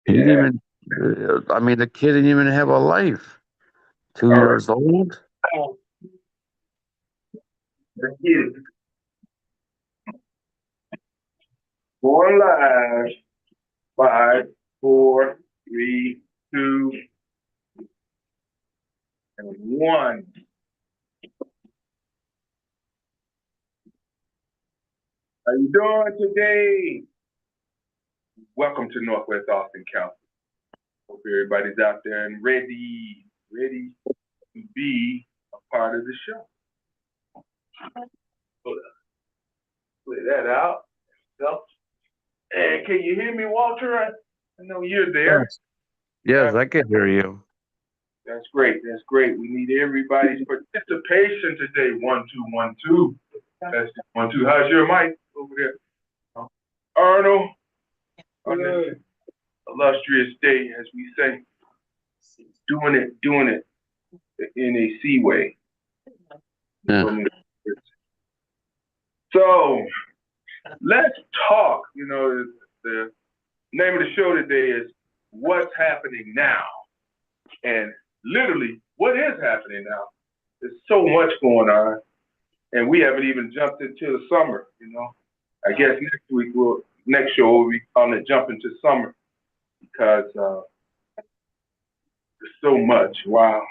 He didn't Yeah. even. I mean, the kid didn't even have a life. Two All right. years old. Let's get it. Going live. Five, four, three, two, and one. How you doing today? Welcome to Northwest Austin Council. Hope everybody's out there and ready to be a part of the show. Hold up. Clear that out. So, and can you hear me, Walter? I know you're there. Yes. Yes, Yeah, I can hear you. that's great. That's great. We need everybody's participation today. 1 2 1 2. That's 1 2. How's your mic over there, Arnold? On this illustrious day, as we say, doing it in a C way. Yeah. So let's talk. The name of the show today is What's Happening Now? And literally, what is happening now? There's so much going on, and we haven't even jumped into the summer. I guess next show we'll be calling it Jump into Summer because there's so much. Wow.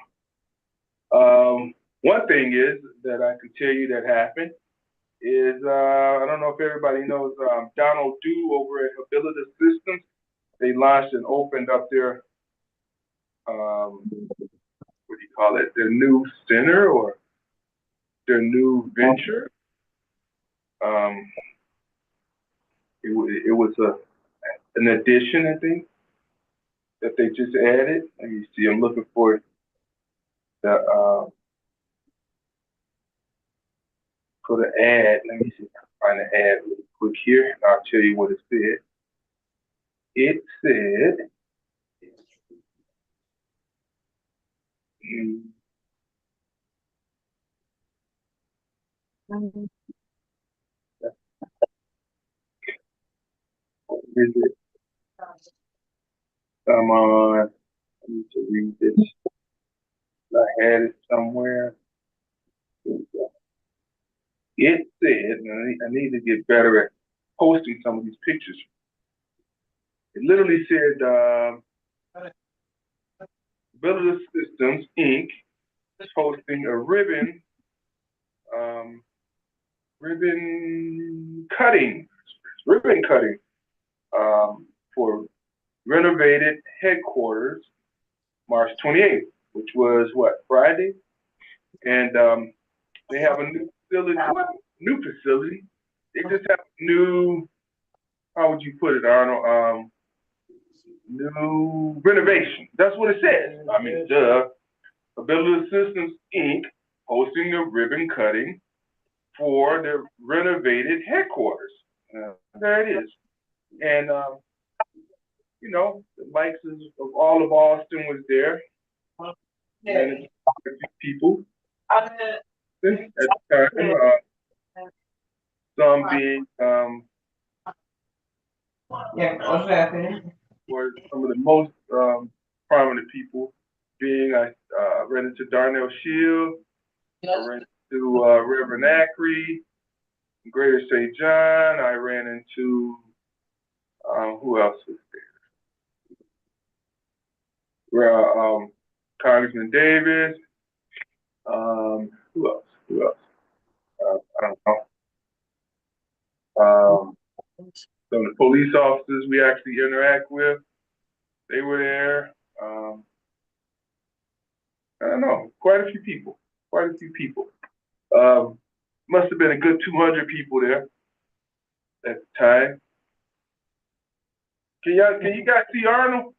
One thing is that I can tell you that happened is I don't know if everybody knows Donald Du over at Habilitas Systems. They launched and opened up their what do you call it? Their new center or their new venture. Um, it was an addition, I think, that they just added. Let me see. I'm looking for the ad. Let me see if I can find the ad really quick here, and I'll tell you what it said. It said, mm, is it? Come on. I need to read this. I had it somewhere. It said, and I need to get better at posting some of these pictures. It literally said, Ability Systems Inc. is hosting a um, ribbon cutting, ribbon cutting for renovated headquarters March 28th, which was what, Friday? And they have a new facility. Well, new facility. They just have a new, how would you put it, Arnold? New renovation. That's what it says. I mean, Ability Systems Inc. hosting a ribbon cutting for the renovated headquarters. There it is. And, the likes of all of Austin was there. And a few people at the time, some being were some of the most prominent people being I ran into Darnell Shield, I ran into Reverend Ackrey, Greater St. John, I ran into who else was there? Congressman Davis, who else? Who else? I don't know. Some of the police officers we actually interact with, they were there. I don't know, quite a few people, quite a few people. Must have been a good 200 people there at the time. Can you guys see Arnold?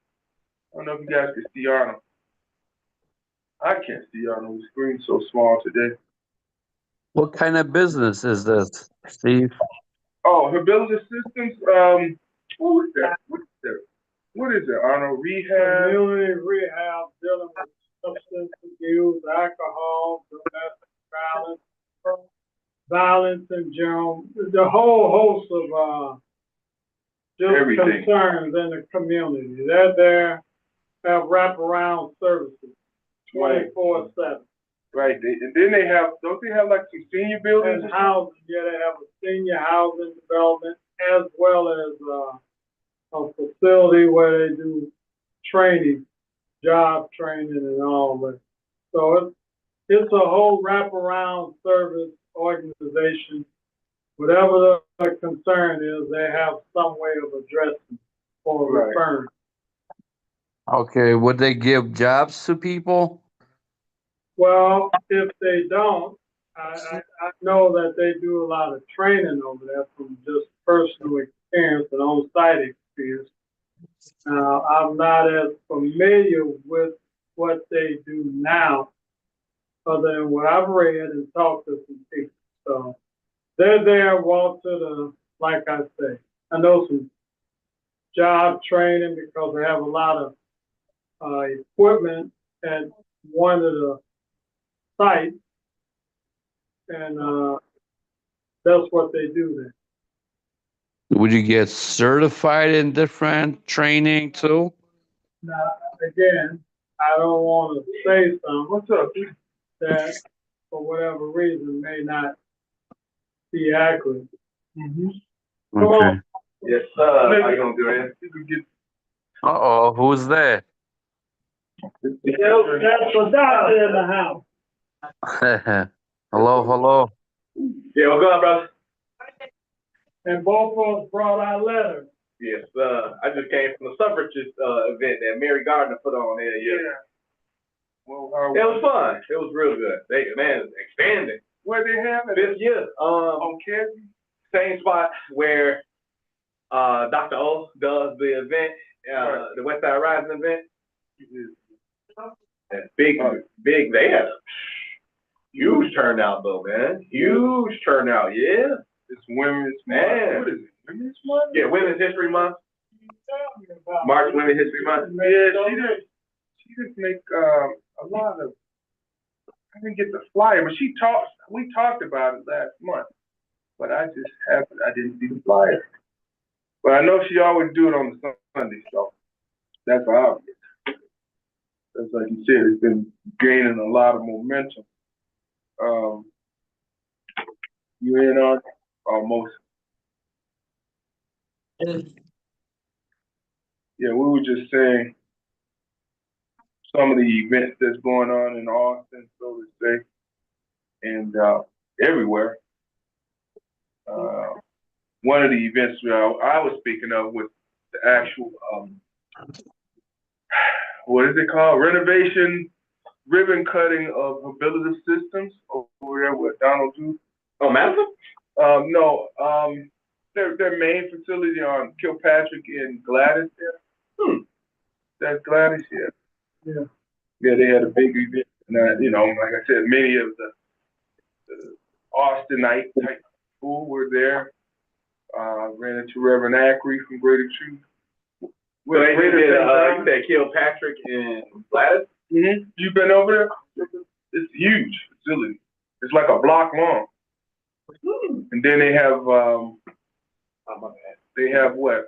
I don't know if you guys can see Arnold. I can't see Arnold. The screen's so small today. What kind of business is this, Steve? Oh, Habilitas Systems. What is that? What is that? What is it, Arnold? Rehab. Community rehab dealing with substance abuse, alcohol, domestic violence in general, the whole host of just Everything. concerns in the community. They're there, have wraparound services, 24/7. Right, and then they have, don't they have like some senior buildings? And housing, yeah, they have a senior housing development as well as, a facility where they do training, job training and all that. So it's a whole wraparound service organization. Whatever the concern is, they have some way of addressing or Right. referring. Okay, would they give jobs to people? Well, if they don't, I know that they do a lot of training over there from just personal experience and on-site experience. I'm not as familiar with what they do now, other than what I've read and talked to some people. So they're there, walk to the, like I say, I know some job training because they have a lot of equipment at one of the sites, and that's what they do there. Would you get certified in different training too? Now, again, I don't want to say something What's up? that, for whatever reason, may not be accurate. Come Okay. on. Yes, sir. How you gonna do it? You can get. Uh-oh, who's there? That's a doctor in the house. Hello, hello. Yeah, what's up, brother? And both of us brought our letters. Yes, I just came from the suffragist event that Mary Gardner put on there. Yeah, Well, it was fun. It was real good. They man it's expanding where they have it? this year. On Kesey? Same spot where Dr. O does the event, the West Side Rising event. That's big. They had a huge turnout though, man. Huge turnout. Yeah. It's Women's Man. Month. What is it? Women's Month? Yeah, Women's History Month. March Women's History Month. Yeah, she didn't make a lot of. I didn't get the flyer, but we talked about it last month, but I didn't see the flyer. But I know she always do it on the Sunday, so that's obvious. That's like you said, it's been gaining a lot of momentum. You in on it? Almost. Yeah, we were just saying some of the events that's going on in Austin, so to say, and everywhere. One of the events I was speaking of was the actual, what is it called? Renovation, ribbon cutting of Habilitative Systems over there with Donald Duke. Oh, Madison? No, their main facility on Kilpatrick and Gladys there. That's Gladys, yeah. Yeah. Yeah, they had a big event. And, like I said, many of the Austinite type people were there. Ran into Reverend Ackery from Greater Truth. So they did, you said Kilpatrick and Gladys? Mm-hmm. You've been over there? It's a huge facility. It's like a block long. And then they have, they have what?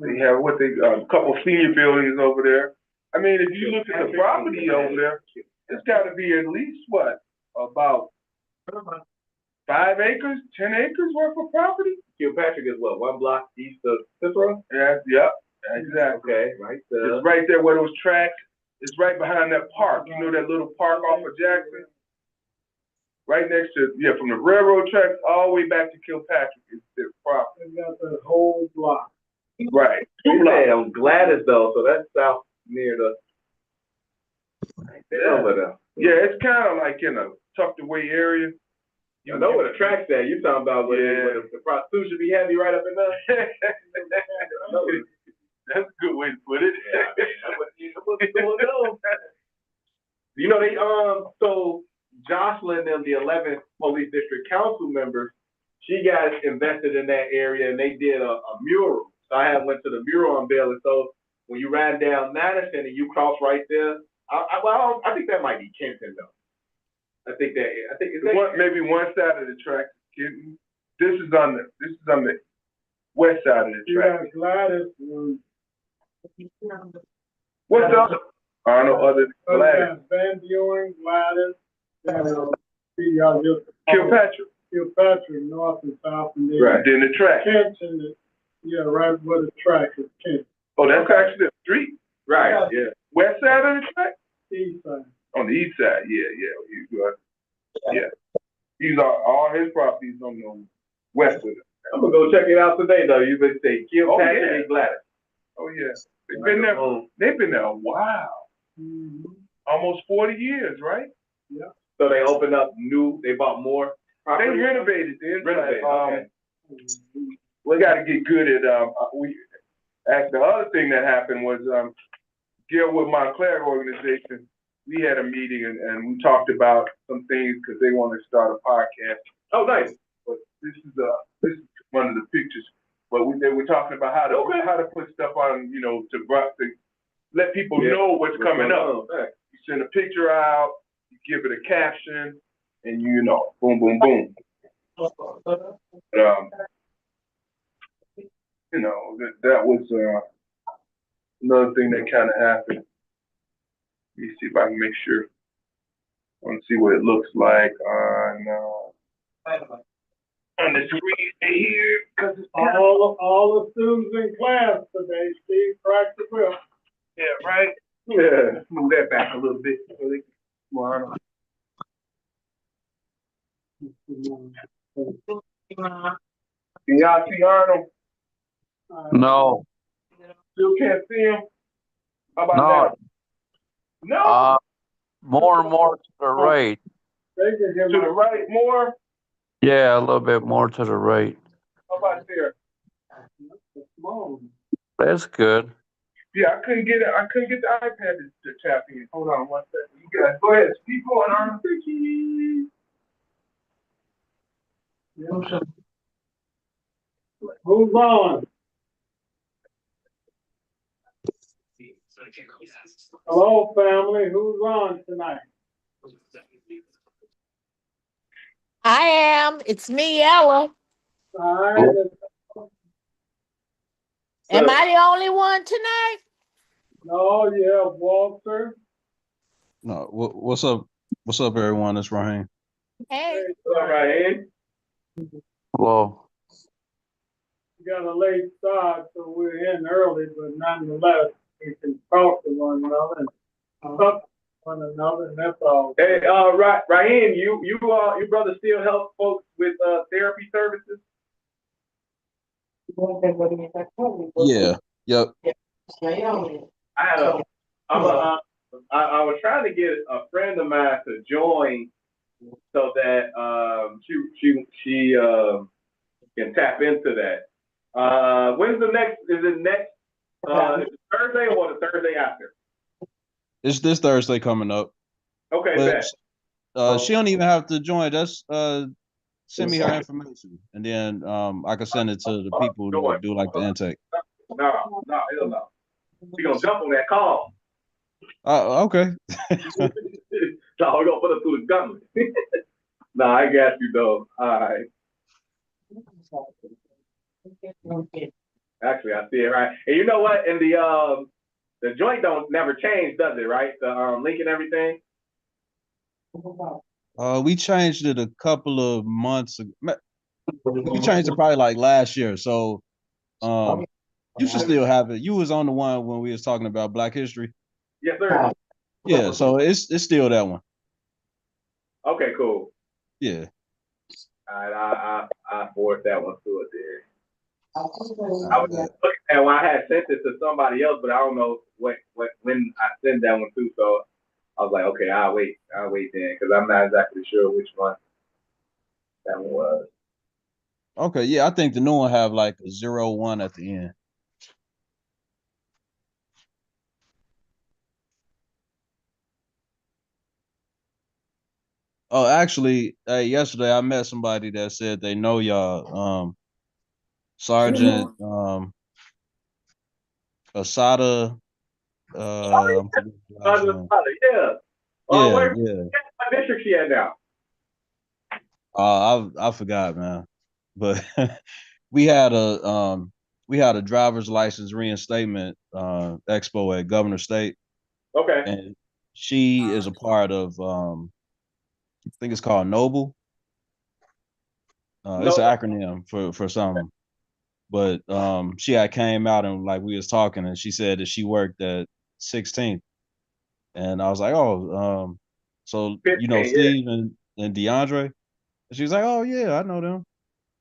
They have a couple senior buildings over there. I mean, if you look at the property over there, it's got to be at least what? About 5 acres, 10 acres worth of property? Kilpatrick is what, 1 block east of Cicero? Yeah, yep, exactly. Okay, right there. It's right there where those tracks, it's right behind that park. You know that little park off of Jackson? Right next to, from the railroad tracks all the way back to Kilpatrick is their property. They got the whole block. Right. You said on Gladys though, so that's south near the, right there over there. Yeah, it's kind of like in a tucked away area. You know where the track's at. You talking about where the prostitution be heavy right up in there? That's a good way to put it. You know, they so Jocelyn and the 11th Police District Council members, she got invested in that area and they did a mural. So I went to the mural unveiling. So when you ride down Madison and you cross right there, I think that might be Kenton though. Maybe one side of the track is Kenton. This is on the west side of the You track. got Gladys, What's the other? I don't know other than Gladys. Van Buren, Gladys, just Kilpatrick. Kilpatrick, north and south, and then Right. Then the track. Kent and right where the track is Kent. Oh, that's actually a street. Right, yeah. West side of the track? East side. On the east side, yeah. He's all his properties on the west of it. I'm gonna go check it out today, though. You been say Kilpatrick Oh, yeah. and Gladys. Oh yeah. They've been there a while. Mm-hmm. Almost 40 years, right? Yeah. So they opened up they bought more They property? renovated the inside. Renovated, okay. We got to get good at the other thing that happened was Gil with Montclair organization. We had a meeting and we talked about some things because they want to start a podcast. Oh, nice. But this is one of the pictures. But they were talking about how to put stuff on, to let people know what's coming up. You send a picture out, you give it a caption, and boom, boom, boom. That was another thing that kind of happened. Let me see if I can make sure. I want to see what it looks like on the screen here, because it's all the students in class today, Steve, practice well. yeah, right. Yeah, move that back a little bit. So they can more on. Can y'all see Arnold? No, Still can't see him? How about no, that? No. more and more to the right. They can hear To the right more? Yeah, a little bit more to the right. How about there? small. That's good. Yeah, I couldn't get it. I couldn't get the iPad to tap in. Hold on one second. You guys go ahead. Keep going, Arnold. Who's on? Hello, family. Who's on tonight? I am. It's me, Ella. All right. Am I the only one tonight? No, you have Walter. No, what's up? What's up, everyone? It's Raheem. Hey, All right. Hello. We got a late start, so we're in early, but nonetheless, we can talk to one another and talk to one another, and that's all. Hey, Ryan, you brother still help folks with therapy services? Yeah. Yep. I was trying to get a friend of mine to join so that she can tap into that. When's the next? Is it next Thursday or the Thursday after? It's this Thursday coming up. Okay, But bet. she don't even have to join. Just send me her information, and then I can send it to the people who do like the intake. No, hell no. We gonna jump on that call. Okay. No, we gonna put her through the gauntlet. Nah, I got you though. All right. Actually, I see it right. And you know what? And the joint don't never change, does it? Right? The link and everything. We changed it a couple of months ago. We changed it probably like last year. So you should still have it. You was on the one when we was talking about Black History. Yes, sir. Yeah, so it's still that one. Okay, cool. Yeah. All right, I forward that one to it there. I was Yeah. looking at when I had sent it to somebody else, but I don't know when I sent that one too. So I was like, okay, I'll wait then, because I'm not exactly sure which one that one was. Okay, yeah, I think the new one have like a 01 at the end. Oh, actually, yesterday I met somebody that said they know y'all. Sergeant Asada. I'm forgetting his last name. Yeah. Yeah. What district she at now? I forgot, man. but we had a driver's license reinstatement expo at Governor State, Okay. and she is a part of I think it's called Noble. It's an acronym for something. But she had came out and like we was talking, and she said that she worked at 16th, and I was like, oh, so you know 15, yeah. Steve and DeAndre. And she was like, oh yeah, I know them.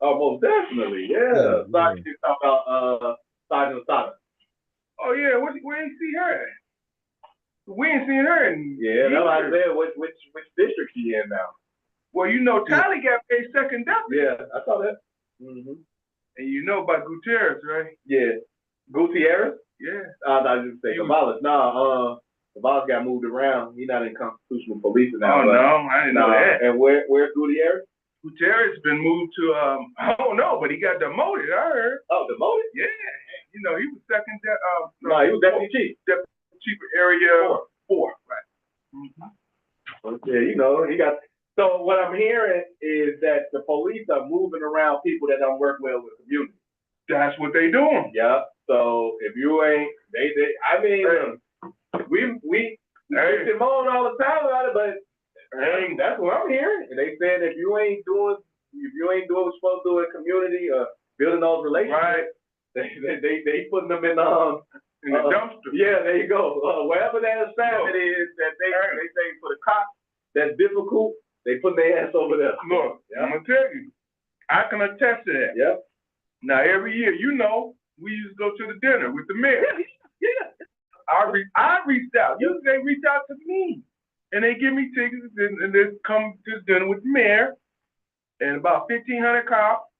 Oh, most definitely, yeah. Yeah, Sergeant, you talk about Sergeant Asada. Oh yeah, we ain't see her at? We ain't seen her in Yeah, that's what I years. said. Which district she in now? Well, you know, Tally got paid second deputy. Yeah, I saw that. Mm-hmm. And you know about Gutierrez, right? Yeah, Gutierrez. Yeah. I was just say Caballas. No, Caballas got moved around. He's not in constitutional policing now. Oh no, I didn't know that. And where's Gutierrez? Gutierrez been moved to I don't know, but he got demoted. I heard. Oh, demoted? Yeah. You know, he was second. No, he was deputy chief. Deputy chief of area 4. Right. Mm-hmm. Yeah, you know, he got. So what I'm hearing is that the police are moving around people that don't work well with the community. That's what they doing. Yeah. So if you ain't, I mean, we get moan all the time about it, but that's what I'm hearing. And they saying if you ain't doing what you're supposed to do in the community or building those relationships, right. they putting them in the dumpster. Yeah, there you go. Wherever that assignment is that they say for the cops that's difficult, they put their ass over there. Look, I'm gonna tell you, I can attest to that. Yep. Now every year, you know, we used to go to the dinner with the mayor. Yeah. I reached out. Usually they reach out to me, and they give me tickets, and they come to dinner with the mayor, and about 1,500 cops,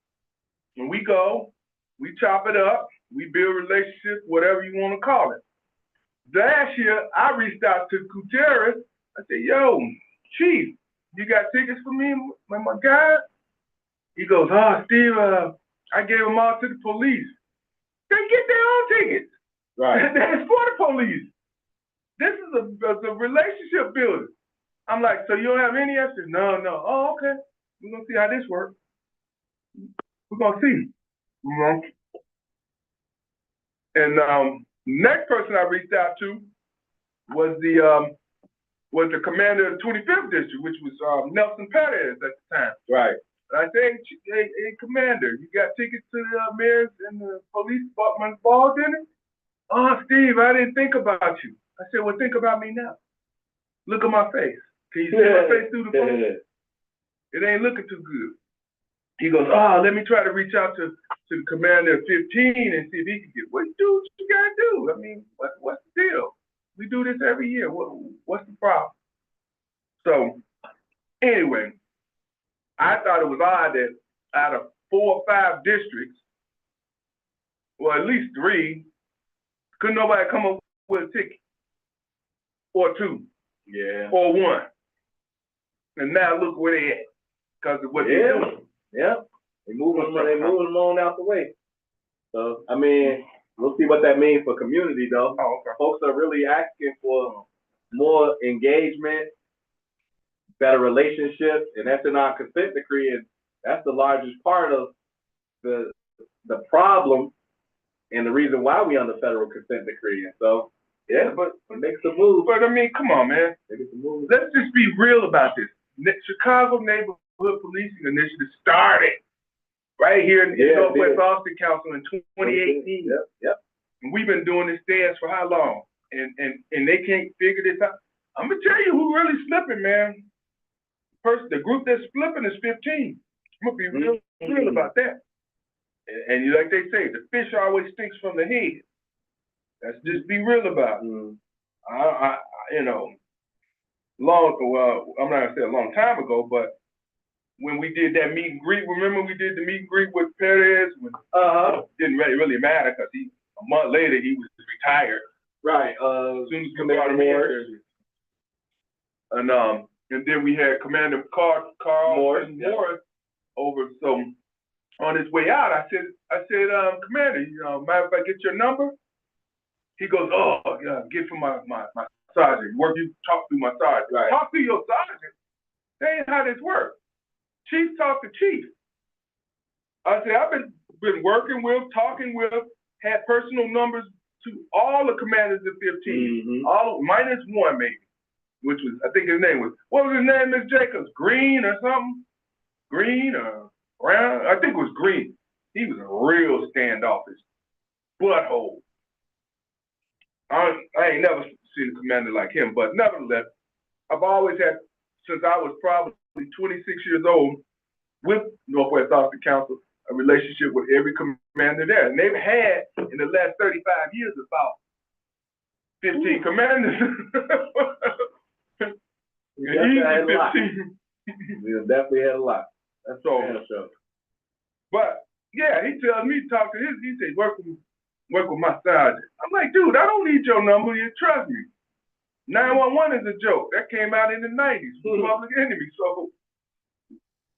and we go, we chop it up, we build relationships, whatever you want to call it. Last year, I reached out to Gutierrez. I said, yo, Chief, you got tickets for me and my guy? He goes, Steve, I gave them all to the police. They get their own tickets. Right. That's for the police. This is a relationship builder. I'm like, so you don't have any? I said, no. Oh, okay. We're going to see how this works. We're going to see. You know? And next person I reached out to was the commander of the 25th district, which was Nelson Perez at the time. Right. And I said, hey, commander, you got tickets to the mayor's and the police department's ball dinner? Oh, Steve, I didn't think about you. I said, well, think about me now. Look at my face. Can you see my face through the phone? It ain't looking too good. He goes, let me try to reach out to the commander of 15 and see if he can get, what you gotta do? I mean, what's the deal? We do this every year. What's the problem? So, anyway, I thought it was odd that out of 4 or 5 districts, well, at least 3, couldn't nobody come up with a ticket, or 2, yeah, or 1. And now look where they at, because of what they're doing. Yeah, they moving them on out the way. So I mean, we'll see what that means for community though. Oh, okay. Folks are really asking for more engagement, better relationships, and that's in our consent decree, and that's the largest part of the problem and the reason why we under federal consent decree. And so, yeah, but make some moves. But I mean, come on, man. Make some moves. Let's just be real about this. Chicago Neighborhood Policing Initiative started right here in Northwest Austin Council in 2018. Yep. And we've been doing this dance for how long? And they can't figure this out. I'm gonna tell you who really slipping, man. The group that's flipping is 15. I'm gonna be real about that. And like they say, the fish always stinks from the head. Let's just be real about it. I you know, I'm not gonna say a long time ago, but when we did that meet and greet, remember we did the meet and greet with Perez? Didn't really matter because a month later he was retired. Right. As soon as we got him here. And then we had Commander Carl Morris over. So on his way out, I said, Commander, mind if I get your number? He goes, oh yeah, get from my sergeant. You talk through my sergeant. Right. Talk to your sergeant. That ain't how this works. Chief talk to chief. I said, I've been working with, talking with, had personal numbers to all the commanders of 15, all minus one maybe, which was, I think his name was, what was his name, Miss Jacobs? Green or something? Green or Brown? I think it was Green. He was a real standoffish butthole. I ain't never seen a commander like him, but nevertheless, I've always had, since I was probably 26 years old, with Northwest Austin Council, a relationship with every commander there. And they've had, in the last 35 years, about 15 commanders. We definitely had a lot. 15. We definitely had a lot. That's So, so. but yeah, he tells me, talk to his, he says, work with my sergeant. I'm like, dude, I don't need your number, you trust me. 911 is a joke. That came out in the 90s, Public Enemy. So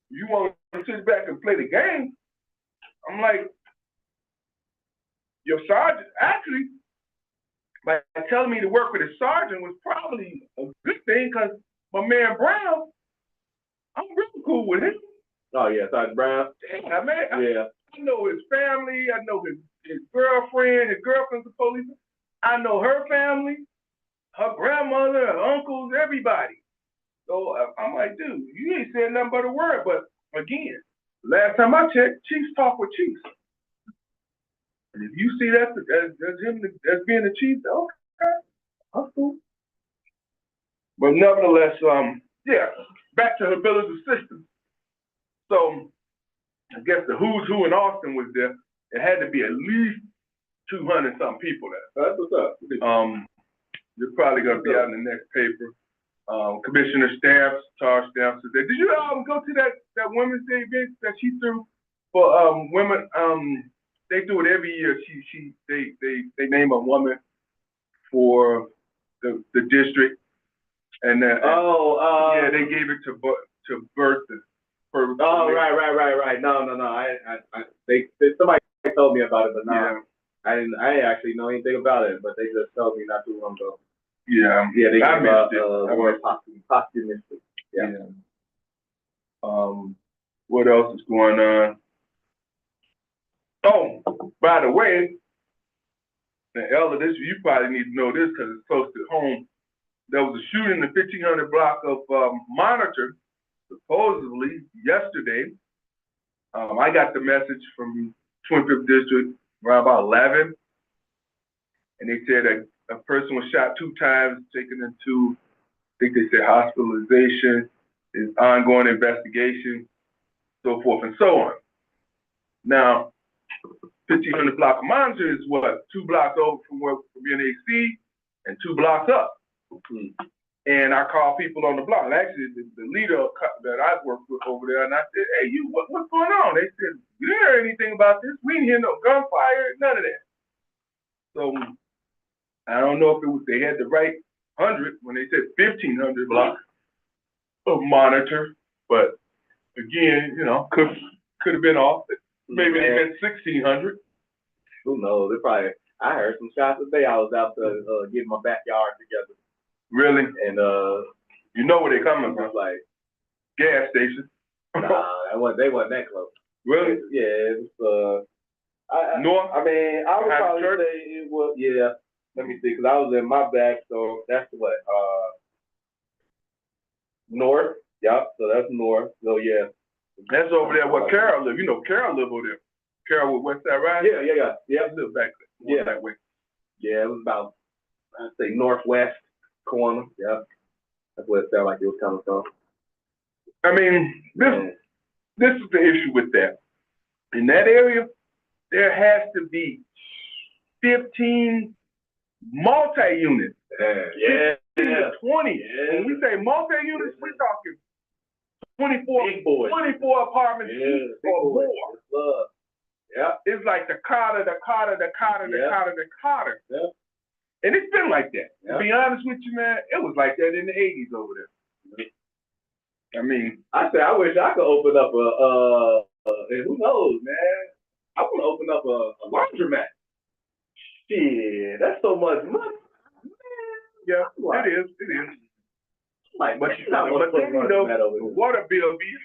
you want to sit back and play the game? I'm like, your sergeant, actually, by telling me to work with a sergeant was probably a good thing, because my man Brown, I'm really cool with him. Oh yeah, Sergeant Brown. I know his family, I know his girlfriend, his girlfriend's a police. I know her family, her grandmother, her uncles, everybody. So I'm like, dude, you ain't saying nothing but a word. But again, last time I checked, chiefs talk with chiefs. And if you see that as him as being a chief, okay, that's cool. But nevertheless, yeah, back to her pillars of systems. So I guess the who's who in Austin was there. It had to be at least 200 something people there. That's what's up. They're probably gonna be out in the next paper. Commissioner Stamps, Tar Stamps is there. Did you go to that Women's Day event that she threw for women? They do it every year. They name a woman for the district, and yeah, they gave it to Bertha. Oh, right. No. Somebody told me about it, but no, yeah. I didn't actually know anything about it, but they just told me not too long ago. Yeah, Yeah, they I gave missed it. award posthumously. Yeah. What else is going on? Oh, by the way, the elder, this you probably need to know this because it's close to home. There was a shooting in the 1500 block of Monitor, supposedly yesterday. I got the message from 25th District around about 11, and they said a person was shot 2 times, taken into, I think they said hospitalization, is ongoing investigation, so forth and so on. Now, 1500 block of Monitor is what, 2 blocks over from NAC and 2 blocks up. And I called people on the block. And actually, the leader that I worked with over there, and I said, hey, what's going on? They said, you didn't hear anything about this. We didn't hear no gunfire, none of that. So I don't know if they had the right 100 when they said 1500 blocks of Monitor, but again, could have been off. Maybe they meant 1600. Who knows? I heard some shots today. I was out to get my backyard together. Really? And you know where they coming from? Like gas station. Nah, they wasn't that close. Really? Yeah, it was North? I mean, I would probably church? say it was, yeah. Let me see, because I was in my back, so that's what, north. Yep, so that's north. So yeah. That's over there where Carol live. You know Carol live over there. Carol with Westside Ride? Yeah. Live back there. Yeah. That way. Yeah, it was about, I'd say northwest corner. Yeah. That's where it felt like it was coming from. I mean, this is the issue with that. In that area, there has to be 15 multi-units. Yeah. 15 to 20. Yeah. When we say multi-units, we're talking 24 apartments or more. Yeah. It's like the Carter. Yeah. And it's been like that. Yeah. To be honest with you, man, it was like that in the 80s over there. I mean, I said, I wish I could open up and who knows, man? I want to open up a laundromat. Shit, that's so much money. yeah, Right. it is. Like, But then, the water bill be,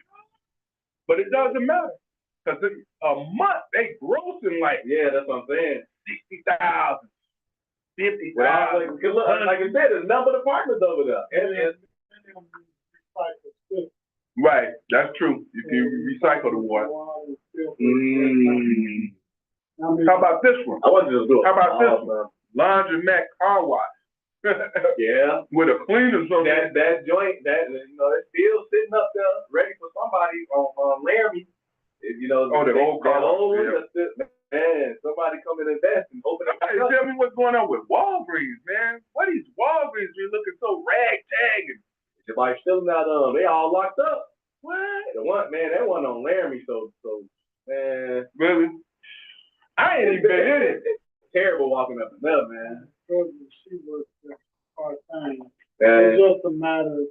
but it doesn't matter. Cause a month they grossing like Yeah, that's what I'm saying. 60,000, 50,000. Well, like I said, there's a number of apartments over there. And Right, that's true. You can recycle the water. How about this one? I wasn't just doing. How about this one? Laundromat car wash. Yeah. With a cleaner something. That joint, it's still sitting up there, ready for somebody on Laramie. Oh, the old car wash. Man, somebody come and invest and open up. Hey, tell me what's going on with Walgreens, man. What is Walgreens? You're looking so ragtag. Everybody's still not they all locked up. What? The one, man, that one on Laramie, so man. Really? I ain't even been in it. It's terrible walking up and down, man. She works part-time. Man. It's just a matter,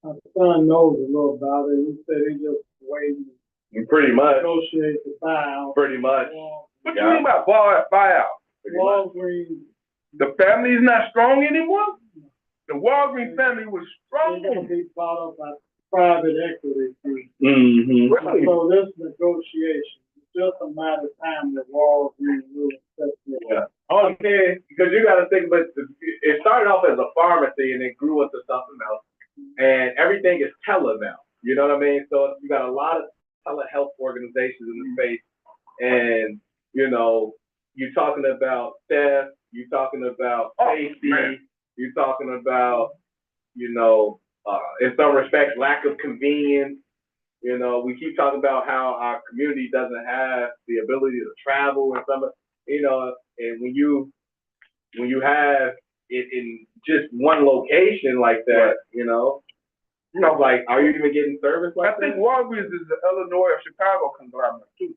my son knows a little about it. He said he just waiting to Pretty much. negotiate the buyout. Pretty much. What you mean by buyout? Walgreens, The family's not strong anymore? The Walgreens family was they're gonna strong. be bought up by private equity firms. Mm-hmm. Really? So this negotiation, it's just a matter of time that Walgreens will accept it. Yeah. Okay, because you got to think, but it started off as a pharmacy and it grew into something else. And everything is tele now. You know what I mean? So you got a lot of telehealth organizations in the space. And, you're talking about theft, you're talking about safety, man. you're talking about, in some respects, lack of convenience. We keep talking about how our community doesn't have the ability to travel and some, and when you have it in just one location like that, like, are you even getting service like I think that? Walgreens is the Illinois or Chicago conglomerate too.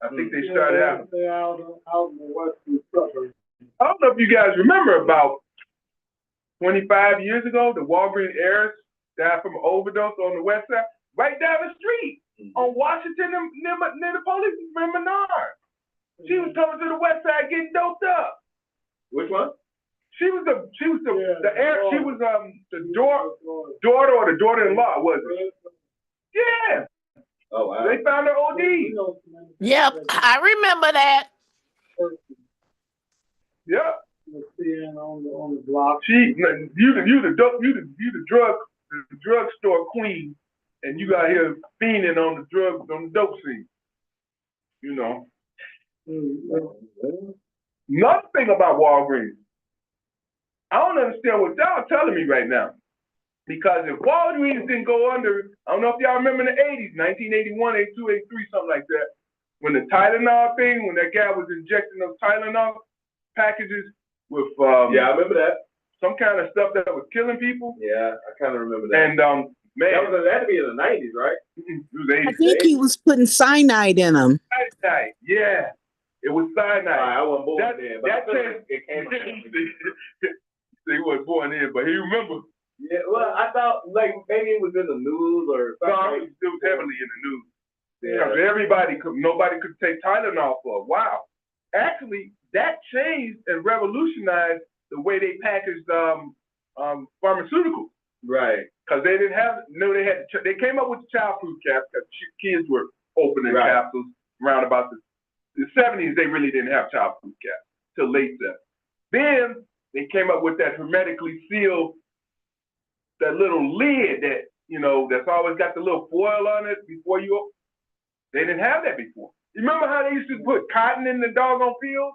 I think they started out. They're out in the western suburbs. I don't know if you guys remember about 25 years ago, the Walgreens heiress died from an overdose on the west side, right down the street on Washington near the police in Menard. She was coming to the west side getting doped up. Which one? She was the daughter-in-law, was it? Yeah. Oh, wow. They found her OD. Yep, I remember that. Yep. Seeing on the block. You the drugstore queen, and you got here fiending on the dope scene. Another thing about Walgreens, I don't understand what y'all telling me right now. Because if Walgreens didn't go under, I don't know if y'all remember in the 80s, 1981, 82, 83, something like that, when the Tylenol thing, when that guy was injecting those Tylenol packages with yeah, I remember that. some kind of stuff that was killing people. Yeah, I kind of remember that. And man, that had to be in the 90s, right? it was 80s. I think he was putting cyanide in them. Cyanide, yeah, it was cyanide. I wasn't born then, but that I feel like it came he wasn't born in, but he remember. Yeah, well, I thought like maybe it was in the news or something. No, it was heavily in the news. Yeah. Because nobody could take Tylenol for a while. Actually, that changed and revolutionized the way they packaged pharmaceuticals. Right. Because they didn't have, they came up with the childproof caps because kids were opening capsules around about the 70s. They really didn't have childproof caps till late 70s. Then they came up with that hermetically sealed, that little lid that, that's always got the little foil on it before you open. They didn't have that before. You remember how they used to put cotton in the doggone pills?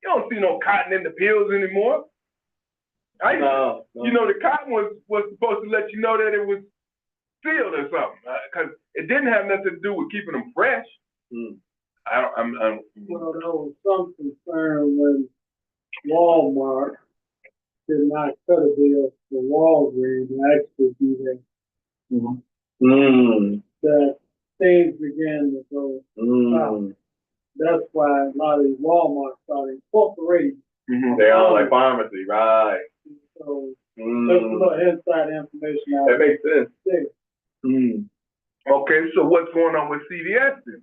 You don't see no cotton in the pills anymore. No. The cotton was supposed to let you know that it was sealed or something, because it didn't have nothing to do with keeping them fresh. Well, there was some concern when Walmart did not cut a deal for Walgreens and actually do that. That things began to go south. That's why a lot of these Walmarts started incorporating. They are like pharmacy, right? So just a little inside information out That makes sense. there. Okay, so what's going on with CVS then?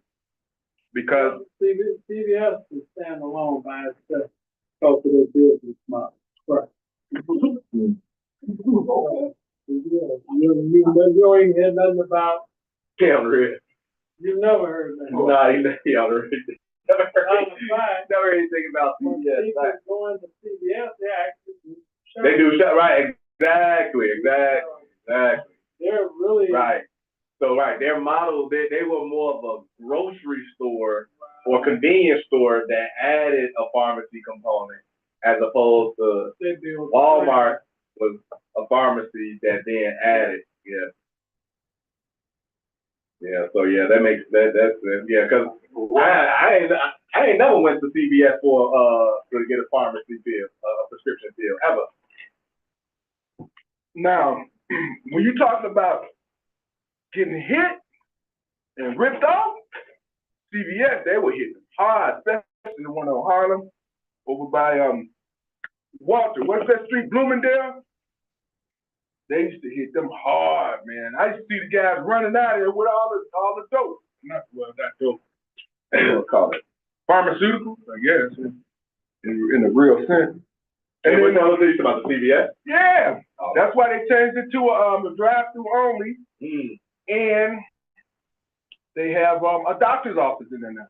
Because CVS can stand alone by itself because of their business model. Right. You don't even hear nothing about Yeah, on the red. You never heard that. Nah, he on the red. Never On the side, never heard anything about when CBS. people Right. go into CBS, they actually do They do shut right. Exactly. They're really. Right. So right, their model, they were more of a grocery store or convenience store that added a pharmacy component, as opposed to They do. Walmart was a pharmacy that then added. Yeah. Yeah. So yeah, that makes that's yeah. Cause I ain't never went to CVS for to get a pharmacy pill, a prescription pill ever. Now, when you talking about getting hit and ripped off, CVS, they were hitting hard, especially the one on Harlem over by Walter. What's that street, Bloomingdale? They used to hit them hard, man. I used to see the guys running out of there with all the dope. Not dope. What call it? Pharmaceuticals, I guess, in the real sense. And then what they used about the CVS? Yeah, that's why they changed it to a drive-through only, and they have a doctor's office in there now.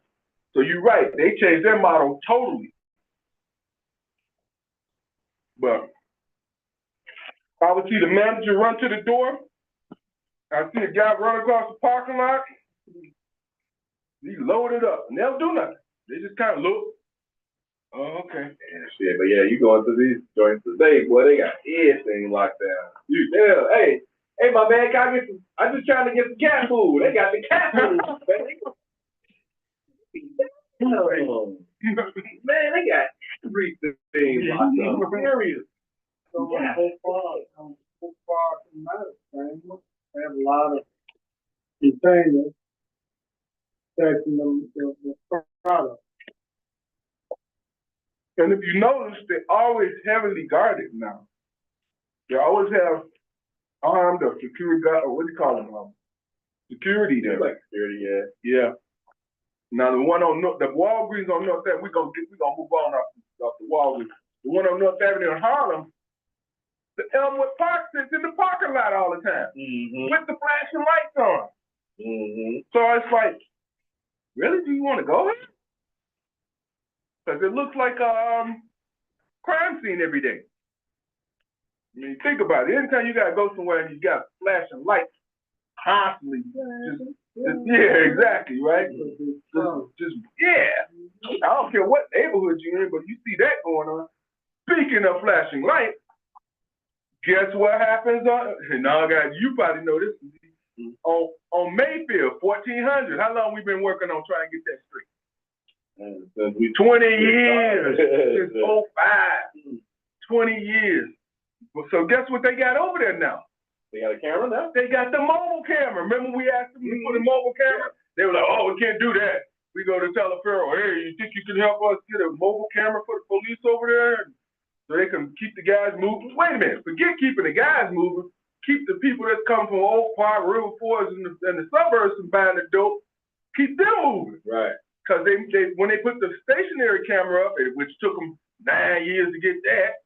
So you're right, they changed their model totally. But I would see the manager run to the door. I see a guy run across the parking lot. He loaded up, and they'll do nothing. They just kind of look. Oh, okay. Yeah, shit, but yeah, you go into these joints today, boy, they got everything locked down. You tell, hey, my man, can I get some? I'm just trying to get some cat food. They got the cat food, man, they got everything locked up. Serious. So so far from that, they have a lot of containers taking the product. And if you notice, they're always heavily guarded now. They always have armed or security guard, or what do you call them? Security there. Like security, yeah. Yeah. Now the one on the Walgreens on North Avenue, we're gonna move on off the Walgreens. The one on North Avenue in Harlem, the Elmwood Park sits in the parking lot all the time with the flashing lights on. So it's like, really? Do you want to go here? Because it looks like a crime scene every day. I mean, think about it. Anytime you gotta go somewhere and you got flashing lights constantly, yeah, exactly, right? Just yeah. I don't care what neighborhood you're in, but you see that going on. Speaking of flashing lights, guess what happens now, guys, you probably know this. On Mayfield, 1400. How long we been working on trying to get that street? 20 years. Since 05. 20 years. So guess what they got over there now? They got a camera now? They got the mobile camera. Remember we asked them to put a mobile camera? They were like, oh, we can't do that. We go to Teleferro, hey, you think you can help us get a mobile camera for the police over there? So they can keep the guys moving. Wait a minute, forget keeping the guys moving. Keep the people that come from Oak Park, River Forest, and the suburbs from buying the dope. Keep them moving. Right. Because they when they put the stationary camera up, which took them 9 years to get that,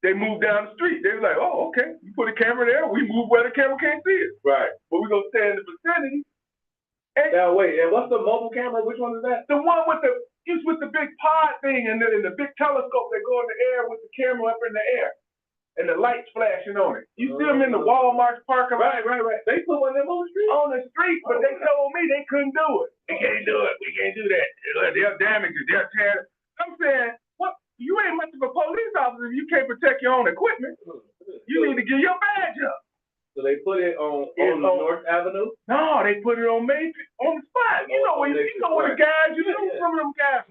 they moved down the street. They were like, oh, okay, you put a camera there, we move where the camera can't see it. Right. But we're going to stay in the vicinity. And now, wait, and what's the mobile camera? Which one is that? the one with the big pod thing and the big telescope that go in the air with the camera up in the air. And the lights flashing on it. You see them in the Walmart parking lot. Right. They put one of them on the street? On the street, but they told me they couldn't do it. They can't do it. We can't do that. They'll damage it. They'll tear it. I'm saying, what? You ain't much of a police officer if you can't protect your own equipment. You need to get your badge up. So they put it on North Avenue? No, they put it on Mayfield, on the spot. You know where the guys, you know some of them guys.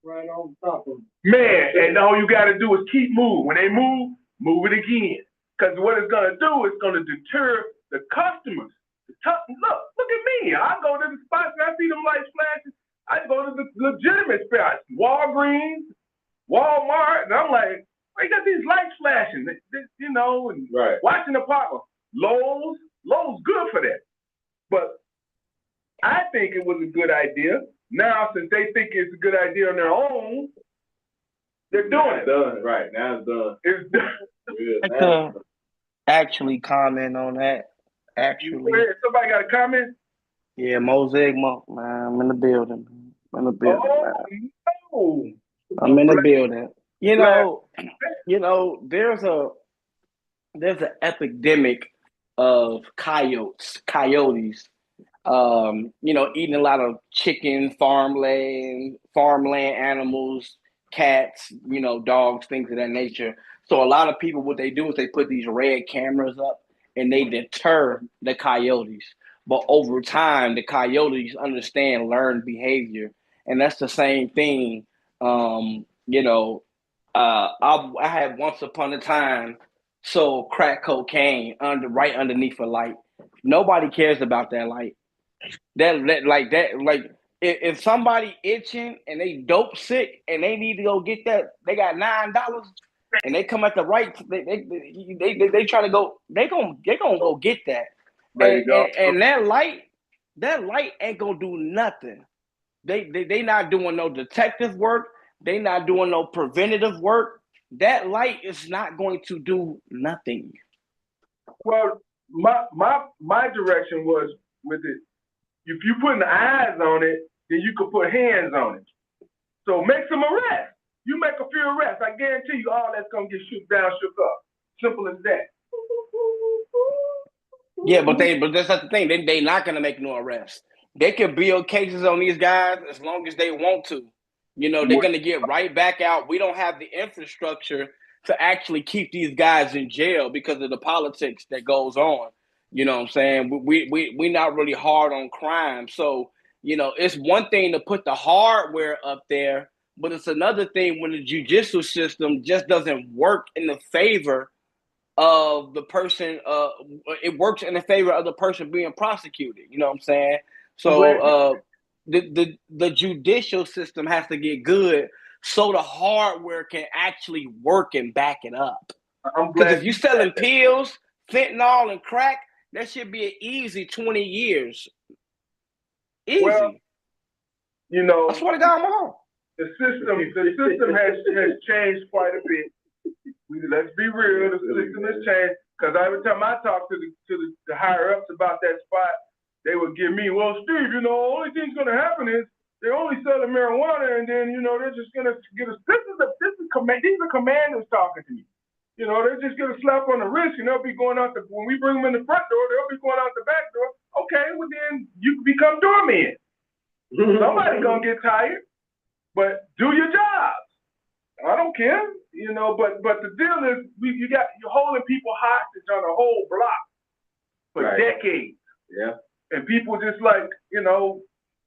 Right on top of them. Man, and all you got to do is keep moving. When they move it again. Because what it's going to do, it's going to deter the customers. Look at me. I go to the spots and I see them lights flashing. I go to the legitimate spots. Walgreens, Walmart, and I'm like, why you got these lights flashing? You know, and watching the pop. Lowe's good for that. But I think it was a good idea. Now, since they think it's a good idea on their own, they're doing it. Done. Right. Now it's done. It's done. I could actually comment on that. actually. Go ahead. Somebody got a comment? Yeah, Mosaic Monk, man. I'm in the building. I'm in the building, man. Oh, no. I'm in the building. You Glad- know, there's an epidemic of coyotes. Eating a lot of chicken, farmland animals, cats, dogs, things of that nature. So a lot of people, what they do is they put these red cameras up and they deter the coyotes. But over time, the coyotes understand learned behavior. And that's the same thing. I had once upon a time sold crack cocaine right underneath a light. Nobody cares about that light. If somebody itching and they dope sick and they need to go get that, they got $9 and they come at the right, they try to go, they gonna go get that. And that light ain't gonna do nothing. They not doing no detective work. They not doing no preventative work. That light is not going to do nothing. Well, my direction was with it. If you putting eyes on it, then you could put hands on it. So make some arrests. You make a few arrests. I guarantee you all that's gonna get shook down, shook up. Simple as that. Yeah, but that's not the thing. They not gonna make no arrests. They can build cases on these guys as long as they want to. They're gonna get right back out. We don't have the infrastructure to actually keep these guys in jail because of the politics that goes on. You know what I'm saying? We not really hard on crime. So, it's one thing to put the hardware up there, but it's another thing when the judicial system just doesn't work in the favor of the person. It works in the favor of the person being prosecuted. You know what I'm saying? So the judicial system has to get good so the hardware can actually work and back it up. Because if you're selling pills, fentanyl, and crack, that should be an easy 20 years. Easy. Well, I swear to God, I'm home. The system has changed quite a bit. Let's be real, the system has changed. Because every time I talk to the higher ups about that spot, they would give me, well, Steve, only thing's gonna happen is they're only selling marijuana, and then they're just gonna get us. These are commanders talking to me. They're just gonna slap on the wrist, and they'll be going out when we bring them in the front door, they'll be going out the back door. Okay, well then you become doorman. Somebody's gonna get tired, but do your job. I don't care, But the deal is, you're holding people hostage on a whole block for decades. Yeah. And people just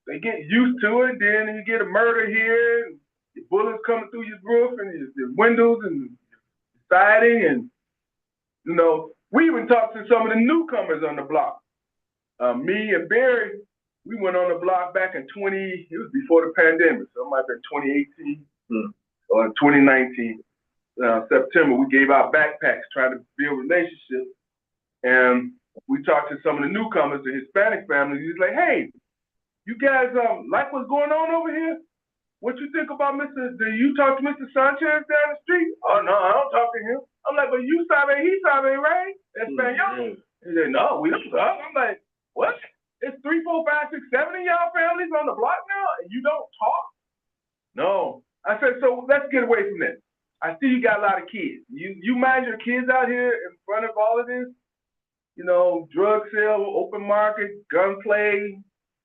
they get used to it. Then you get a murder here, and your bullets coming through your roof and your windows and siding, and we even talked to some of the newcomers on the block. Me and Barry, we went on the block back in it was before the pandemic, so it might have been 2018 or 2019. September, we gave out backpacks trying to build relationships. And we talked to some of the newcomers, the Hispanic families. He's like, hey, you guys like what's going on over here? What you think about do you talk to Mr. Sanchez down the street? Oh, no, I don't talk to him. I'm like, but you sabe, he sabe, right? Espanol. He said, no, we don't talk. I'm like, what? It's 3, 4, 5, 6, 7 of y'all families on the block now, and you don't talk? No. I said, so let's get away from this. I see you got a lot of kids. You mind your kids out here in front of all of this? Drug sale, open market, gunplay,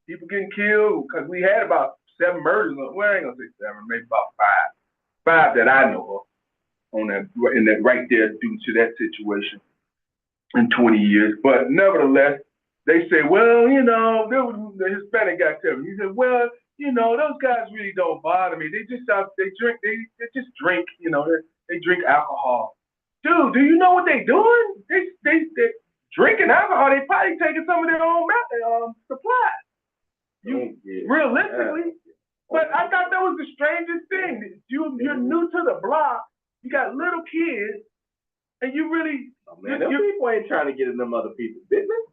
people getting killed. Because we had about 7 murders. Well, I ain't gonna say 7, maybe about 5 that I know of right there due to that situation in 20 years. But nevertheless, they say, well, the Hispanic guy tell me. He said, well, those guys really don't bother me. They just drink. They just drink. They drink alcohol. Dude, do you know what they doing? They drinking alcohol. They probably taking some of their own supplies. Realistically, but I thought that was the strangest thing. You're new to the block. You got little kids, and you really. Them people ain't trying to get in them other people's business.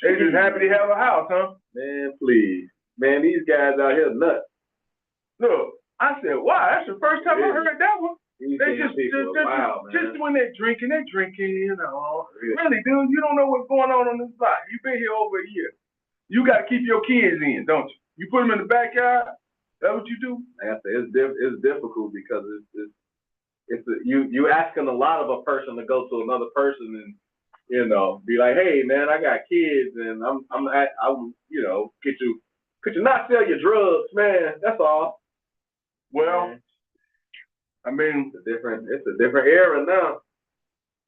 They just happy to have a house, huh? Man, please. Man, these guys out here nuts. Look, I said, wow, that's the first time I heard that one. They just when they're drinking, you know. Really, dude, you don't know what's going on this block. You've been here over a year. You got to keep your kids in, don't you? You put them in the backyard. That what you do? It's difficult because you asking a lot of a person to go to another person and be like, hey man, I got kids and I'm could you not sell your drugs, man? That's all. Well, I mean, it's a different era now.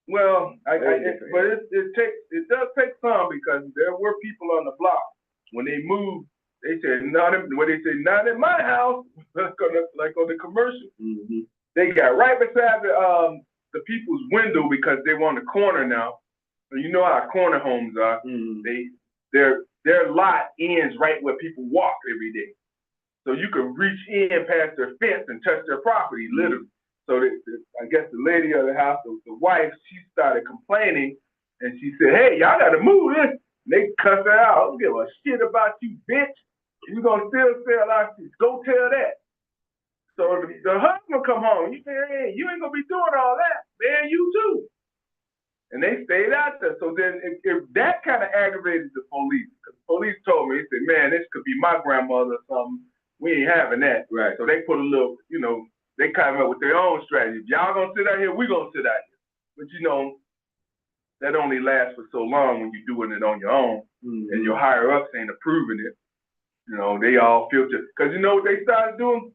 Well, but it does take some because there were people on the block when they moved. They said not in my house, like on the commercial. Mm-hmm. They got right beside the people's window because they want a corner now. So you know how corner homes are. Mm-hmm. Their lot ends right where people walk every day. So you can reach in past their fence and touch their property, literally. So I guess the lady of the house, the wife, she started complaining, and she said, "Hey, y'all got to move this." And they cussed her out. I don't give a shit about you, bitch. You gonna still sell our shit? Go tell that. So the husband come home. You say, "Hey, you ain't gonna be doing all that, man. You too." And they stayed out there. So then, if that kind of aggravated the police, because the police told me, they said, "Man, this could be my grandmother or something. We ain't having that." Right. So they put a little, they came up with their own strategy. If y'all gonna sit out here, we gonna sit out here. But that only lasts for so long when you're doing it on your own, and your higher ups ain't approving it. They all filter. Because you know what they started doing?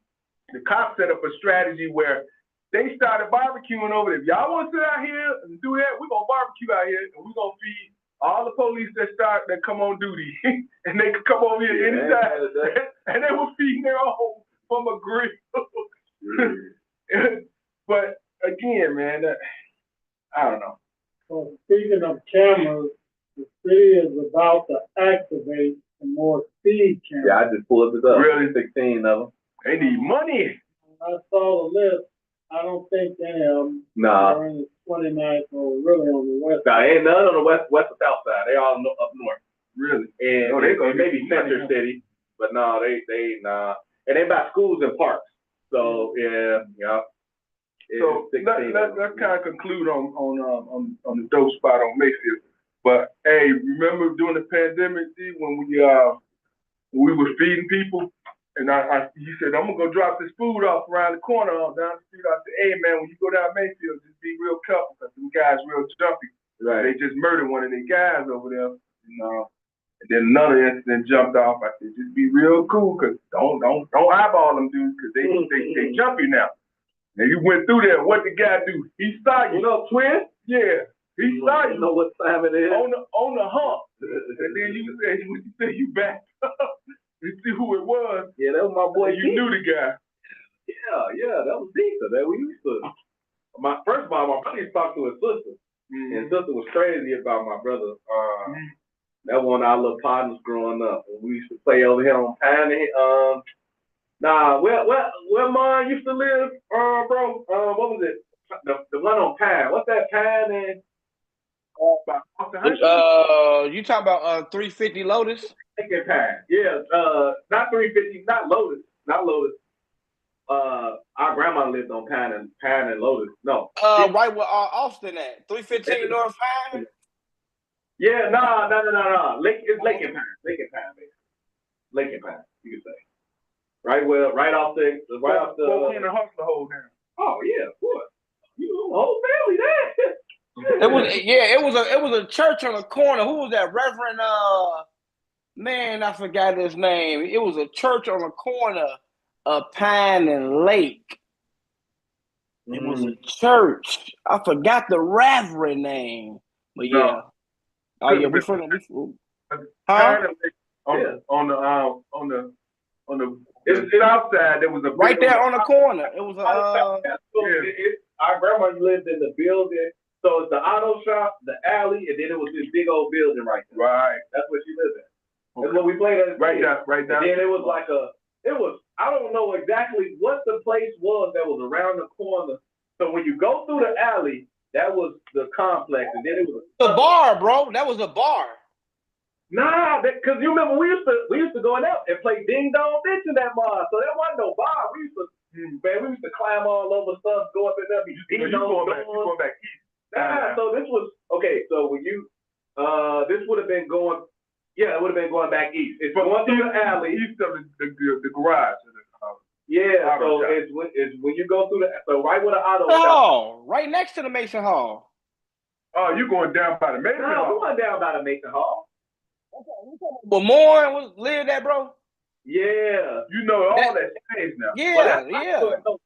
The cops set up a strategy where they started barbecuing over there. If y'all want to sit out here and do that, we're gonna barbecue out here, and we're gonna feed all the police that come on duty, and they can come over here anytime, and they were feeding their own from a grill. But again, man, I don't know. So speaking of cameras, the city is about to activate some more speed cameras. Yeah, I just pulled it up. Really? 16 of them. They need money. I saw the list. I don't think any of them are in the 29th or really on the west. Nah, ain't none on the west or south side. They all up north. Really? And they maybe Center City, but no, they nah. And they by schools and parks. So yeah. So let's kind of conclude on the dope spot on Mayfield. But hey, remember during the pandemic, when we were feeding people, and he said, "I'm gonna go drop this food off around the corner down the street." I said, "Hey man, when you go down Mayfield, just be real careful because them guys real jumpy. Right. They just murdered one of their guys over there, and then another incident jumped off. I said, just be real cool, cause don't eyeball them dudes, cause they jumpy now." And you went through there. What the guy do? He saw you. Twin? Yeah. He saw you. You know what time it is? On the hump. And then you said you backed up and see who it was. Yeah, that was my boy. You knew the guy. Yeah, that was decent. That we used to. First of all, my brother used to talk to his sister. Mm-hmm. And his sister was crazy about my brother. That one of our little partners growing up. We used to play over here on Pine. Where mine used to live, bro? What was it? The one on Pine. What's that Pine and? You talking about 350 Lotus? Lincoln Pine. Yeah. Not 350. Not Lotus. Our grandma lived on Pine and Lotus. No. Right where Austin at 315 North Pine. Yeah. No. It's Lincoln Pine. Lincoln Pine, baby. Lincoln Pine. You could say. Right off the. Walking the hustler hole down. Oh yeah, of course. You know the whole family there. It was a church on the corner. Who was that? Reverend man, I forgot his name. It was a church on the corner of Pine and Lake. It was a church. I forgot the reverend name. But yeah. No. Oh yeah, we from on the outside there was a right there on the corner. It was our grandma lived in the building. So it's the auto shop, the alley, and then it was this big old building right there. Right. That's where she lived at. That's what we played at. Right now. And then it was I don't know exactly what the place was that was around the corner. So when you go through the alley, that was the complex, and then it was the bar, bro. That was a bar. Nah, because you remember we used to go in there and play ding dong ditch in that bar. So that wasn't no bar. We used to climb all over stuff, go up and up, be So beating you on going back east. Nah, so this was okay. So when you this would have been going, yeah, it would have been going back east. It's going through the alley. East of the garage. Yeah, Auto so shop. it's when you go through the so right where the auto shop. Oh, right next to the Mason Hall. Oh, you going down by the Mason No, we Hall? went down by the Mason Hall. But more was lived there, bro. Yeah. You know all that changed now. Yeah, yeah.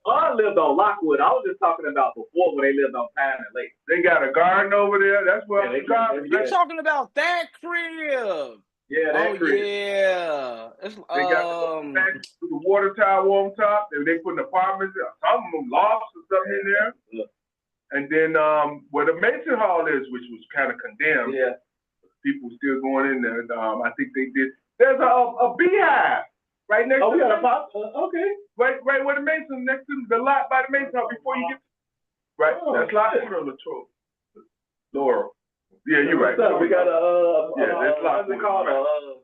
I lived on Lockwood. I was just talking about before when they lived on Pine and Lake. They got a garden over there. That's where Yeah, the garden. You talking about that crib? Yeah, that crib. Yeah. It's They got the water tower on top. They putting apartments, some of them lofts or something in there. Yeah. And then where the Mason Hall is, which was kind of condemned, Yeah. people still going in there. I think they did. There's a beehive right next to we got the a pop. Okay. right where the Mason, next to the lot by the Mason Hall before you get right. Oh, That's Lockwood or Latrobe. Laurel. Yeah, you're right. So we got that's what's it called? Lockwood.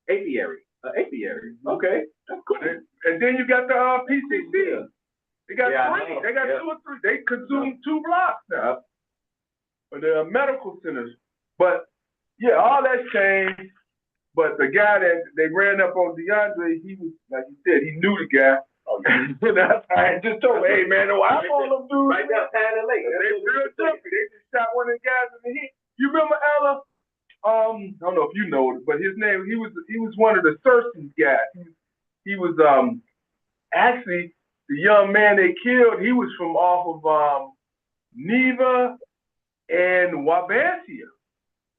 Apiary. Apiary. Okay. That's cool. And then you got the PCC. They got Yeah, I three. know. They got Yeah. 2 or 3. They consume 2 blocks now. But they're medical centers. But yeah, all that changed. But the guy that they ran up on DeAndre, he was, like you said, he knew the guy. Oh, yeah. I just told me, hey man, no, I want them dudes. Right down Pine and Lake. They real jumpy. They just shot one of the guys in the head. You remember Ella? I don't know if you know it, but his name, he was one of the Cersei guys. He was actually the young man they killed. He was from off of Neva and Wabansia,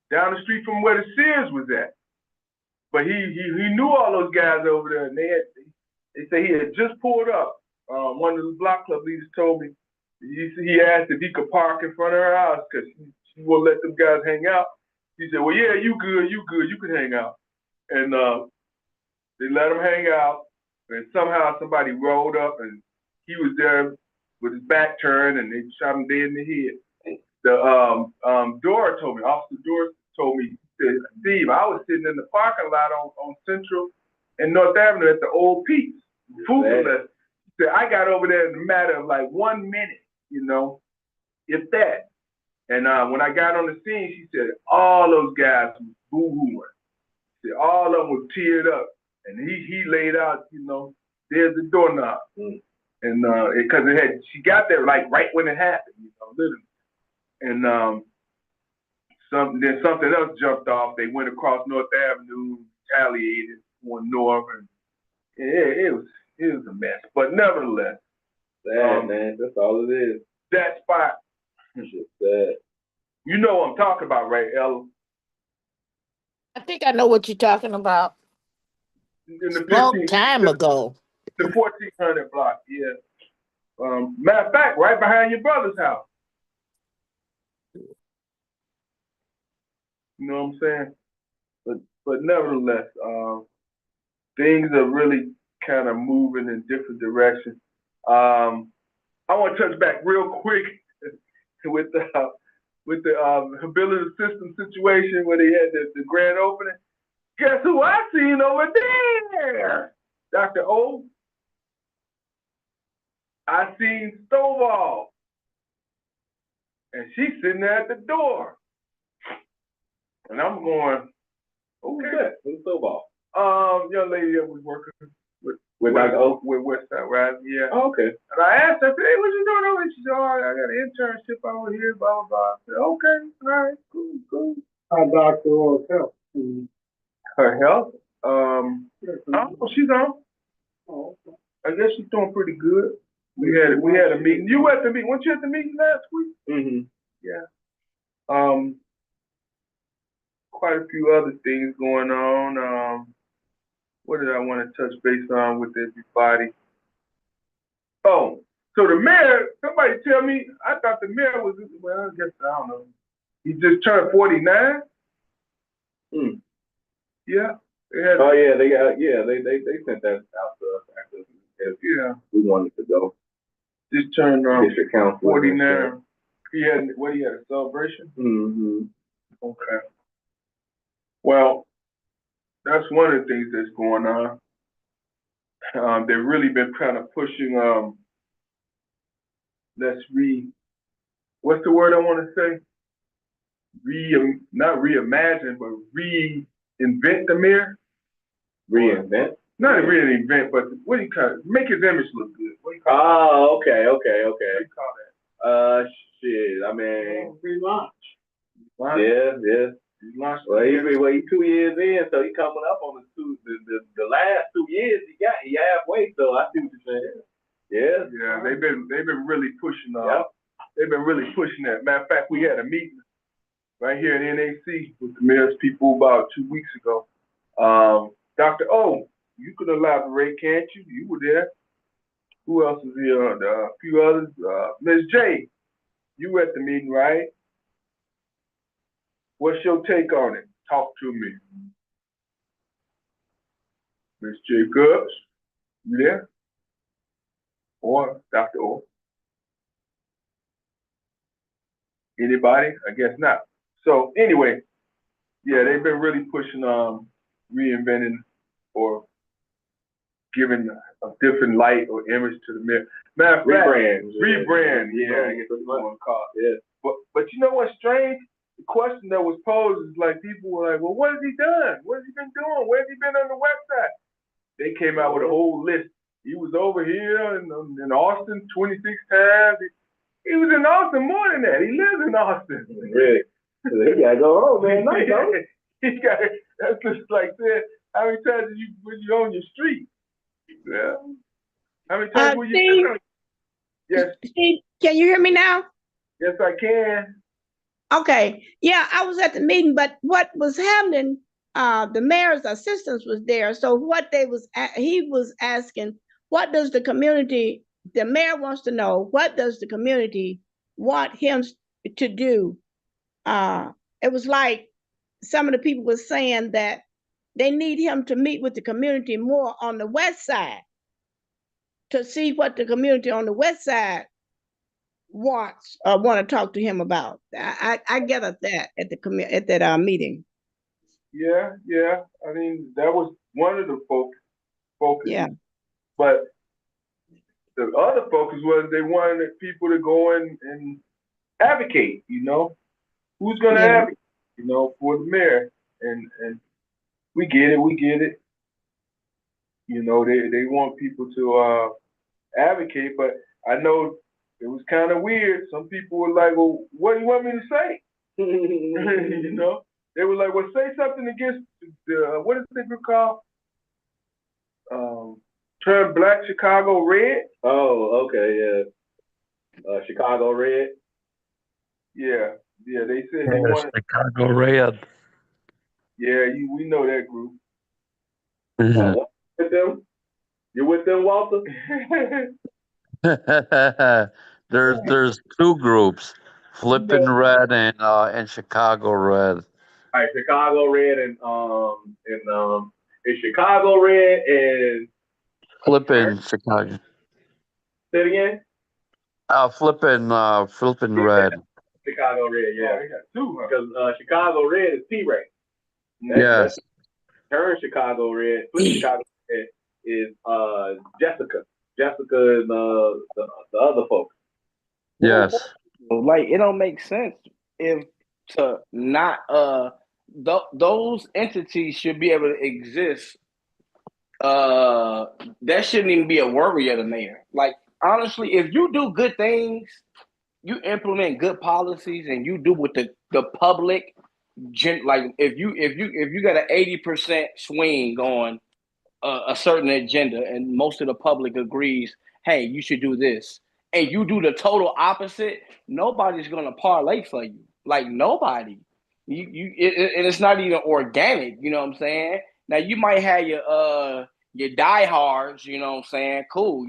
down the street from where the Sears was at. But he knew all those guys over there, and they say he had just pulled up. One of the block club leaders told me he asked if he could park in front of her house because she won't let them guys hang out. He said, well, yeah, you good, you can hang out. And they let him hang out, and somehow somebody rolled up, and he was there with his back turned, and they shot him dead in the head. The Dora told me, Officer Dora told me, he said, Steve, I was sitting in the parking lot on Central and North Avenue at the old Pete's. Food list. He said, I got over there in a matter of like 1 minute, if that. And when I got on the scene, she said, all those guys was boo-hooing. She said, all of them was teared up. And he laid out, there's the doorknob. And because she got there like right when it happened, literally. And then something else jumped off. They went across North Avenue, retaliated, going north, and it was a mess. But nevertheless, man, that's all it is. that spot, you know what I'm talking about, right, Ella? I think I know what you're talking about. In the Long time ago. The 1400 block, yeah. Matter of fact, right behind your brother's house. You know what I'm saying? But nevertheless, things are really kind of moving in different directions. I want to touch back real quick with the rehabilitative system situation where they had the grand opening. Guess who I seen over there? Dr. O. I seen Stovall. And she's sitting there at the door. And I'm going, Who's okay. that? Who's Stovall? Young lady that was working With Dr. O? with Westside Rising, yeah. Oh, okay. And I asked her, I said, hey, what you doing over here? She said, oh, I got an internship over here, blah, blah, blah. I said, okay, all right, cool. How Dr. Orr's health. Her health? Oh, she's on. Oh, okay. I guess she's doing pretty good. We had a meeting. You were at the meeting. Weren't you at the meeting last week? Mm-hmm. Yeah. Quite a few other things going on. What did I want to touch base on with everybody? Oh, so the mayor, somebody tell me, I thought the mayor was, well, I guess, I don't know. He just turned 49? Yeah. They sent that out to us after we wanted to go. Just turned District Council. 49. He had a celebration? Mm-hmm. Okay. Well, that's one of the things that's going on. They've really been kind of pushing let's what's the word I want to say? Not reimagine, but reinvent the mayor. Reinvent? Not reinvent, but what do you call it? Make his image look good. What do you call Oh, okay. What do you call that? Shit. I mean, Relaunch. yeah. He launched Well, the he's 2 years in, so he coming up on the last 2 years he halfway. So I see what you're saying. Yeah. Yeah, they've been really pushing. Yep. They've been really pushing that. Matter of fact, we had a meeting right here in NAC with the mayor's people about 2 weeks ago. Dr. O, you could elaborate, can't you? You were there. Who else was here? A few others. Ms. J, you were at the meeting, right? What's your take on it? Talk to me. Ms. Jacobs, you there? Or Dr. O? Anybody? I guess not. So anyway, yeah, they've been really pushing reinventing or giving a different light or image to the mayor. Matter of fact, rebrand. Yeah, I guess that's what I'm call it. Yeah. But you know what's strange? The question that was posed is like people were like, well, what has he done? What has he been doing? Where has he been on the website? They came out with a whole list. He was over here in Austin 26 times. He was in Austin more than that. He lives in Austin. Really? He gotta go home, man. He got, that's just like saying, how many times were you on your street? Yeah. How many times were you? Steve, Yes. Steve, can you hear me now? Yes, I can. Okay. Yeah, I was at the meeting, but what was happening, the mayor's assistant was there. So what he was asking, what does the community, the mayor wants to know, what does the community want him to do? It was like some of the people were saying that they need him to meet with the community more on the west side to see what the community on the west side wants or want to talk to him about. I get at that at that meeting. Yeah. I mean, that was one of the focus. Yeah. But the other focus was they wanted people to go in and advocate, Who's going to advocate, for the mayor? And we get it. They want people to advocate, but I know it was kind of weird. Some people were like, well, what do you want me to say? They were like, well, say something against what is the group called? Turn Black Chicago Red. Oh, okay, yeah. Chicago Red. Yeah. They said they wanted Chicago Red. Yeah, we know that group. With them? You with them, Walter? There's two groups, Flippin' Red and Chicago Red. All right, Chicago Red and it's Chicago Red and Flippin' Chicago. say it again. Flippin' Red. Chicago Red, yeah. Oh, they got two, huh? Because Chicago Red is T-Ray. Yes. Her Chicago Red, Flip Chicago Red is Jessica. Jessica and the other folks. Yes. Like, it don't make sense if to not those entities should be able to exist. That shouldn't even be a worry of the mayor. Like, honestly, if you do good things, you implement good policies, and you do what the public like, if you got an 80% swing on a certain agenda, and most of the public agrees, hey, you should do this, and you do the total opposite, nobody's gonna parlay for you. Like, nobody. And it's not even organic. You know what I'm saying? Now you might have your diehards. You know what I'm saying? Cool.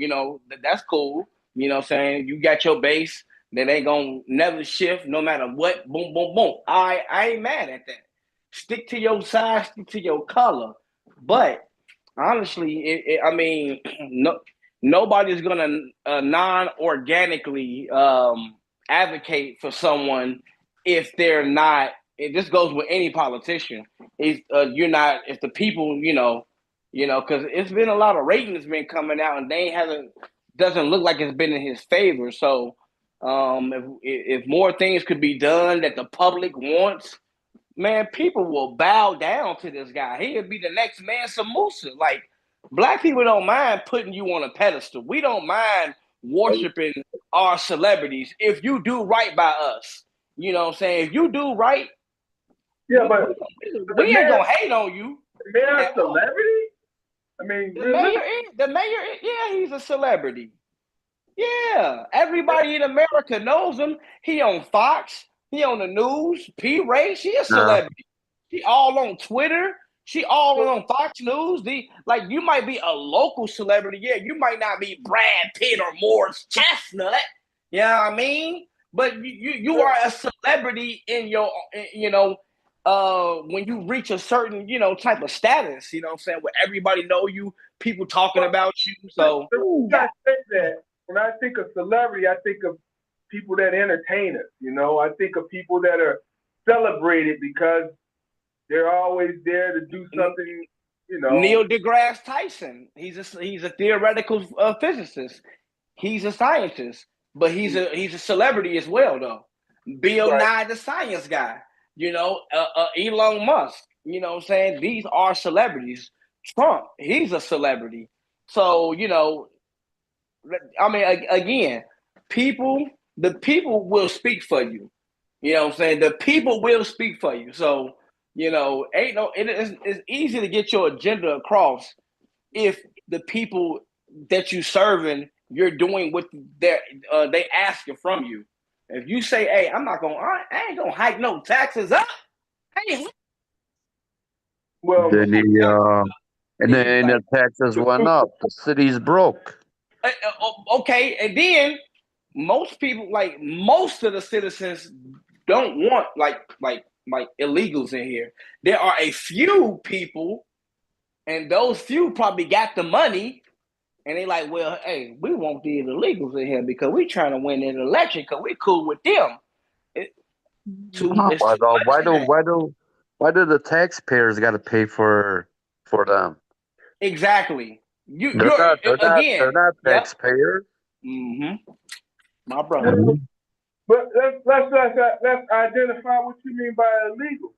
That's cool. You know what I'm saying? You got your base that ain't gonna never shift no matter what. Boom, boom, boom. I ain't mad at that. Stick to your size, stick to your color. But honestly, I mean, nobody's gonna non-organically advocate for someone if they're not. This goes with any politician. If the people, because it's been a lot of ratings been coming out, and doesn't look like it's been in his favor. So If more things could be done that the public wants, man, people will bow down to this guy. He'll be the next Mansa Musa. Like, black people don't mind putting you on a pedestal. We don't mind worshiping our celebrities if you do right by us. You know what I'm saying? If you do right, Yeah, but we ain't gonna hate on you. they're a celebrity? I mean, really? The mayor, yeah, he's a celebrity. Yeah, everybody in America knows him. He on Fox. He on the news. P. Ray, she a celebrity. She all on Twitter. She all on Fox News. Like, you might be a local celebrity. Yeah, you might not be Brad Pitt or Morris Chestnut. You know what I mean? But you are a celebrity in your, when you reach a certain, type of status, you know what I'm saying, where everybody know you, people talking about you. So I say that when I think of celebrity, I think of people that entertain us. I think of people that are celebrated because they're always there to do something. Neil deGrasse Tyson, he's a theoretical physicist. He's a scientist, but he's a celebrity as well, though. Bill Nye, the science guy. Elon Musk, you know what I'm saying? These are celebrities. Trump, he's a celebrity. So, I mean, again, the people will speak for you. You know what I'm saying? The people will speak for you. So, it's easy to get your agenda across if the people that you serving, you're doing what they asking from you. If you say, "Hey, I ain't gonna hike no taxes up," hey, well, then the taxes went up. The city's broke. Okay, and then most of the citizens don't want like illegals in here. There are a few people, and those few probably got the money. And they like, well, hey, we want the illegals in here because we trying to win an election because we cool with them. Why do the taxpayers got to pay for them? Exactly. They're not taxpayers. Mm-hmm. My brother. But let's identify what you mean by illegal,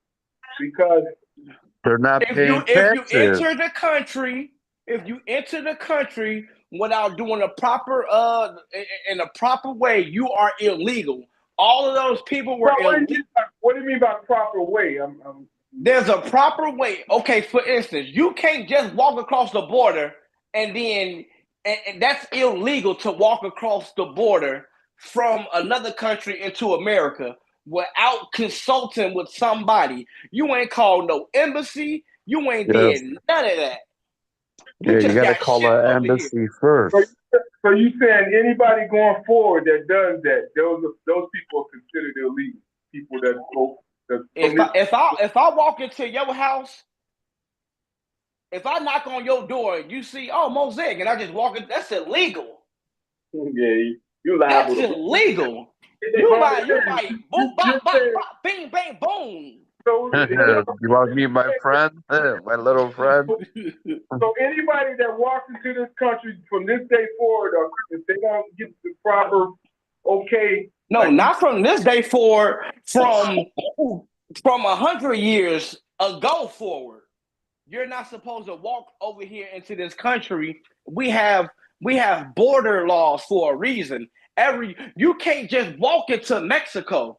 because they're not paying taxes. If you enter the country without doing in a proper way, you are illegal. All of those people were illegal. What do you mean by proper way? There's a proper way. Okay, for instance, you can't just walk across the border and that's illegal to walk across the border from another country into America without consulting with somebody. You ain't called no embassy. You ain't did none of that. You got to call the embassy first. So you saying anybody going forward that does that, those people are considered illegal. People that go. If I walk into your house, if I knock on your door and you see, oh, Mosaic, and I just walk in, that's illegal. Yeah, you liable. That's illegal. You might boom, bop, bop, bop, bing, bang, boom. So, you want to meet my friend, my little friend? So anybody that walks into this country from this day forward, or if they don't get the proper okay. No, not from this day forward. From 100 years ago forward, you're not supposed to walk over here into this country. We have border laws for a reason. You can't just walk into Mexico.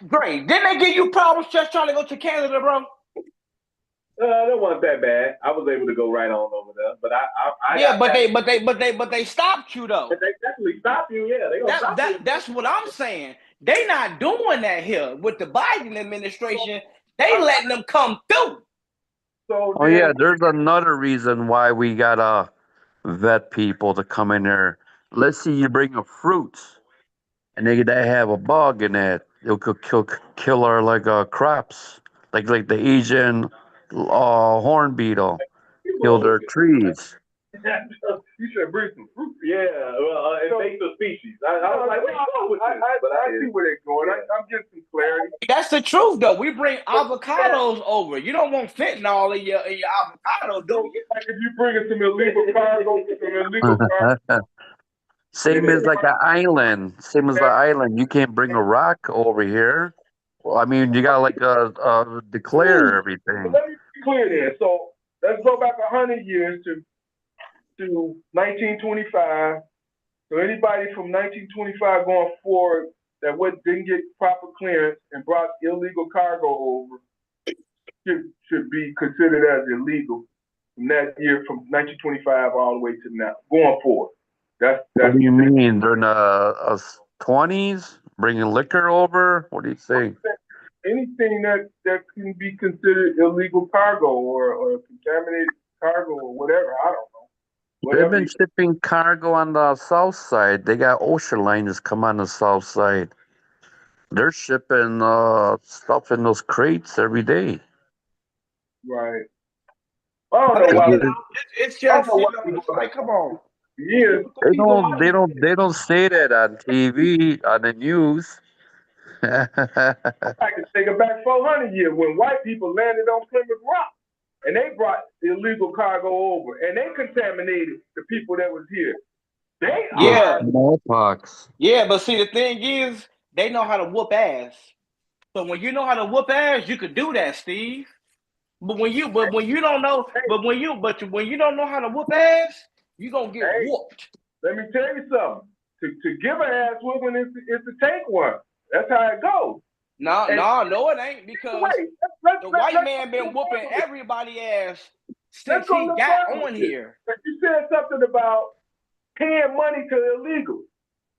Great. Didn't they give you problems just trying to go to Canada, bro? That wasn't that bad. I was able to go right on over there, but they stopped you though. But they definitely stopped you. Yeah, they gonna stop you. That's what I'm saying. They not doing that here with the Biden administration. They letting them come through. There's another reason why we gotta vet people to come in there. Let's see, you bring a fruit, and they have a bug in it. It could kill our crops, like the Asian horn beetle, kill their trees. You should bring some fruit. Yeah, well, invasive species. I was like, I see where they're going. I'm getting some clarity. That's the truth, though. We bring avocados over. You don't want fentanyl in your avocado, do you? Like if you bring some illegal cargo, Same as like an island. Same as the island. You can't bring a rock over here. Well, I mean, you got like declare everything. Let me be clear there. So let's go back 100 years to 1925. So anybody from 1925 going forward that didn't get proper clearance and brought illegal cargo over should be considered as illegal from that year, from 1925 all the way to now, going forward. That's What do you mean? During the 20s, bringing liquor over? What do you think? anything that can be considered illegal cargo or contaminated cargo or whatever. I don't know. They've been shipping cargo on the south side. They got ocean liners come on the south side. They're shipping stuff in those crates every day. Right. I don't know why. It's just, like, come on. Yeah. They don't say that on TV, on the news. I can take it back 400 years when white people landed on Plymouth Rock and they brought illegal cargo over and they contaminated the people that was here. Smallpox. Yeah, but see, the thing is, they know how to whoop ass. So when you know how to whoop ass, you could do that, Steve. But when you don't know how to whoop ass, you gonna get whooped. Let me tell you something. To give an ass whooping is to take one. That's how it goes. No, it ain't, because the white man been whooping everybody ass since he got on here. You said something about paying money to illegals.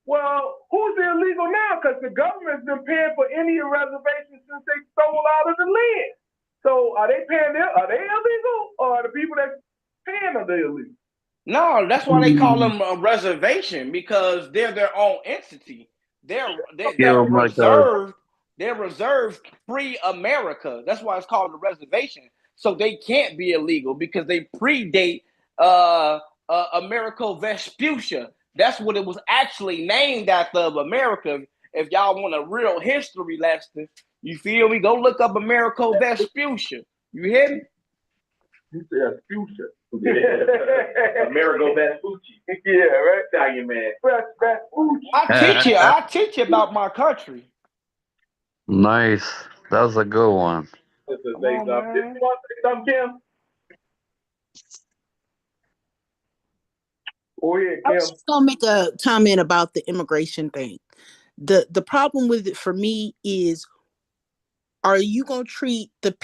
Well, who's the illegal now? Because the government's been paying for Indian reservations since they stole out of the land. So are they paying them? Are they illegal, or are the people that paying are they illegal? No, that's why they call them a reservation, because they're their own entity. They're reserved. They're reserved free America. That's why it's called a reservation. So they can't be illegal because they predate Americo Vespuccia. That's what it was actually named after, of America. If y'all want a real history lesson, you feel me? Go look up Americo Vespuccia. You hear me? You said Vespuccia. Amerigo Vespucci. Yeah, right. Italian man. Vespucci. I teach you about my country. Nice. That was a good one. You want to say something, Kim? Oh yeah, I Kim. was just gonna make a comment about the immigration thing. The problem with it for me is, are you gonna treat the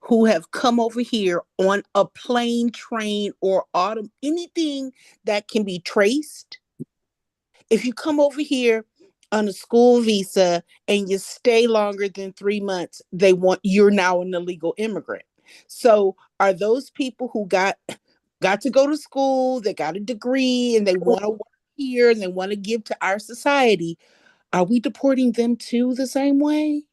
who have come over here on a plane, train, or anything that can be traced? If you come over here on a school visa and you stay longer than 3 months, you're now an illegal immigrant. So are those people who got to go to school, they got a degree, and they want to work here and they want to give to our society, are we deporting them too the same way?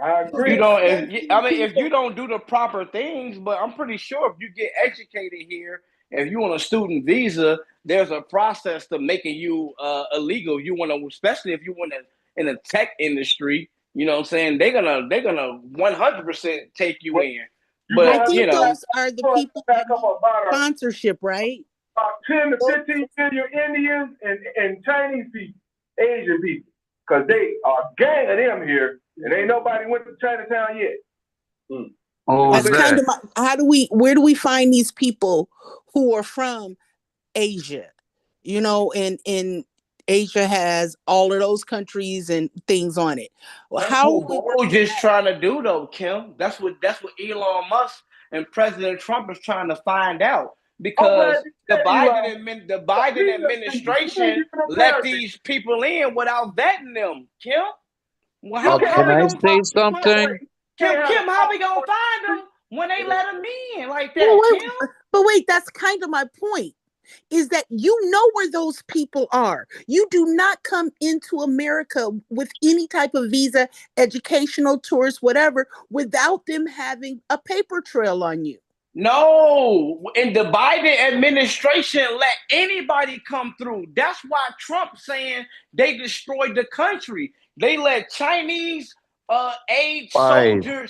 I agree. If you don't do the proper things, but I'm pretty sure if you get educated here, if you on a student visa, there's a process to making you illegal. You want to, especially if you want to in the tech industry, you know what I'm saying? They're gonna 100% take you in. But I think those are the people that need sponsorship, right? About 10 to 15 million Indians and Chinese people, Asian people, because they are a gang of them here, and ain't nobody went to Chinatown yet. Oh, that's kind of where do we find these people who are from Asia? You know, and Asia has all of those countries and things on it. Well, how we're just trying to do though, Kim? That's what Elon Musk and President Trump is trying to find out, because the Biden administration let these people in without vetting them, Kim. Well, can I say something? Kim, how we gonna find them when they let them in like that, Kim? But wait, that's kind of my point. Is that you know where those people are. You do not come into America with any type of visa, educational, tourist, whatever, without them having a paper trail on you. No, and the Biden administration let anybody come through. That's why Trump's saying they destroyed the country. They let Chinese aged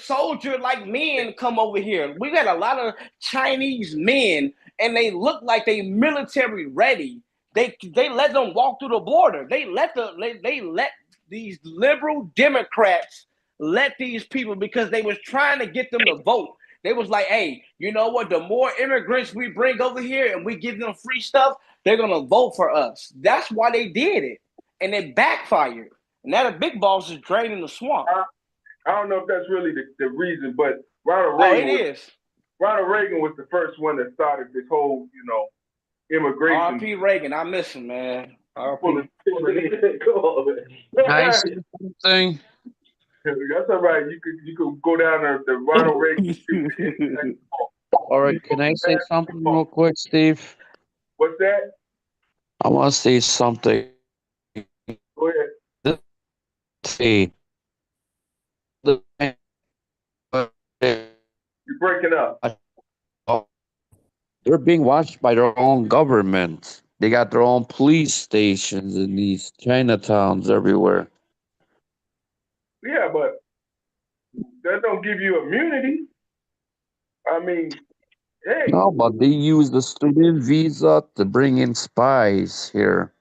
soldier like men come over here. We got a lot of Chinese men, and they look like they military ready. They let them walk through the border. They let these liberal Democrats let these people because they was trying to get them to vote. They was like, hey, you know what? The more immigrants we bring over here and we give them free stuff, they're gonna vote for us. That's why they did it, and it backfired. Now the big boss is draining the swamp. I don't know if that's really the reason, but Ronald Reagan was the first one that started this whole, immigration. R.P. Reagan, I miss him, man. R.P. Nice thing. That's all right. You could go down there the Ronald Reagan. All right, can I say something real quick, Steve? What's that? I want to say something. Go ahead. See, You're breaking up. they're being watched by their own government. They got their own police stations in these Chinatowns everywhere. Yeah, but that don't give you immunity. I mean, hey. No, but they use the student visa to bring in spies here.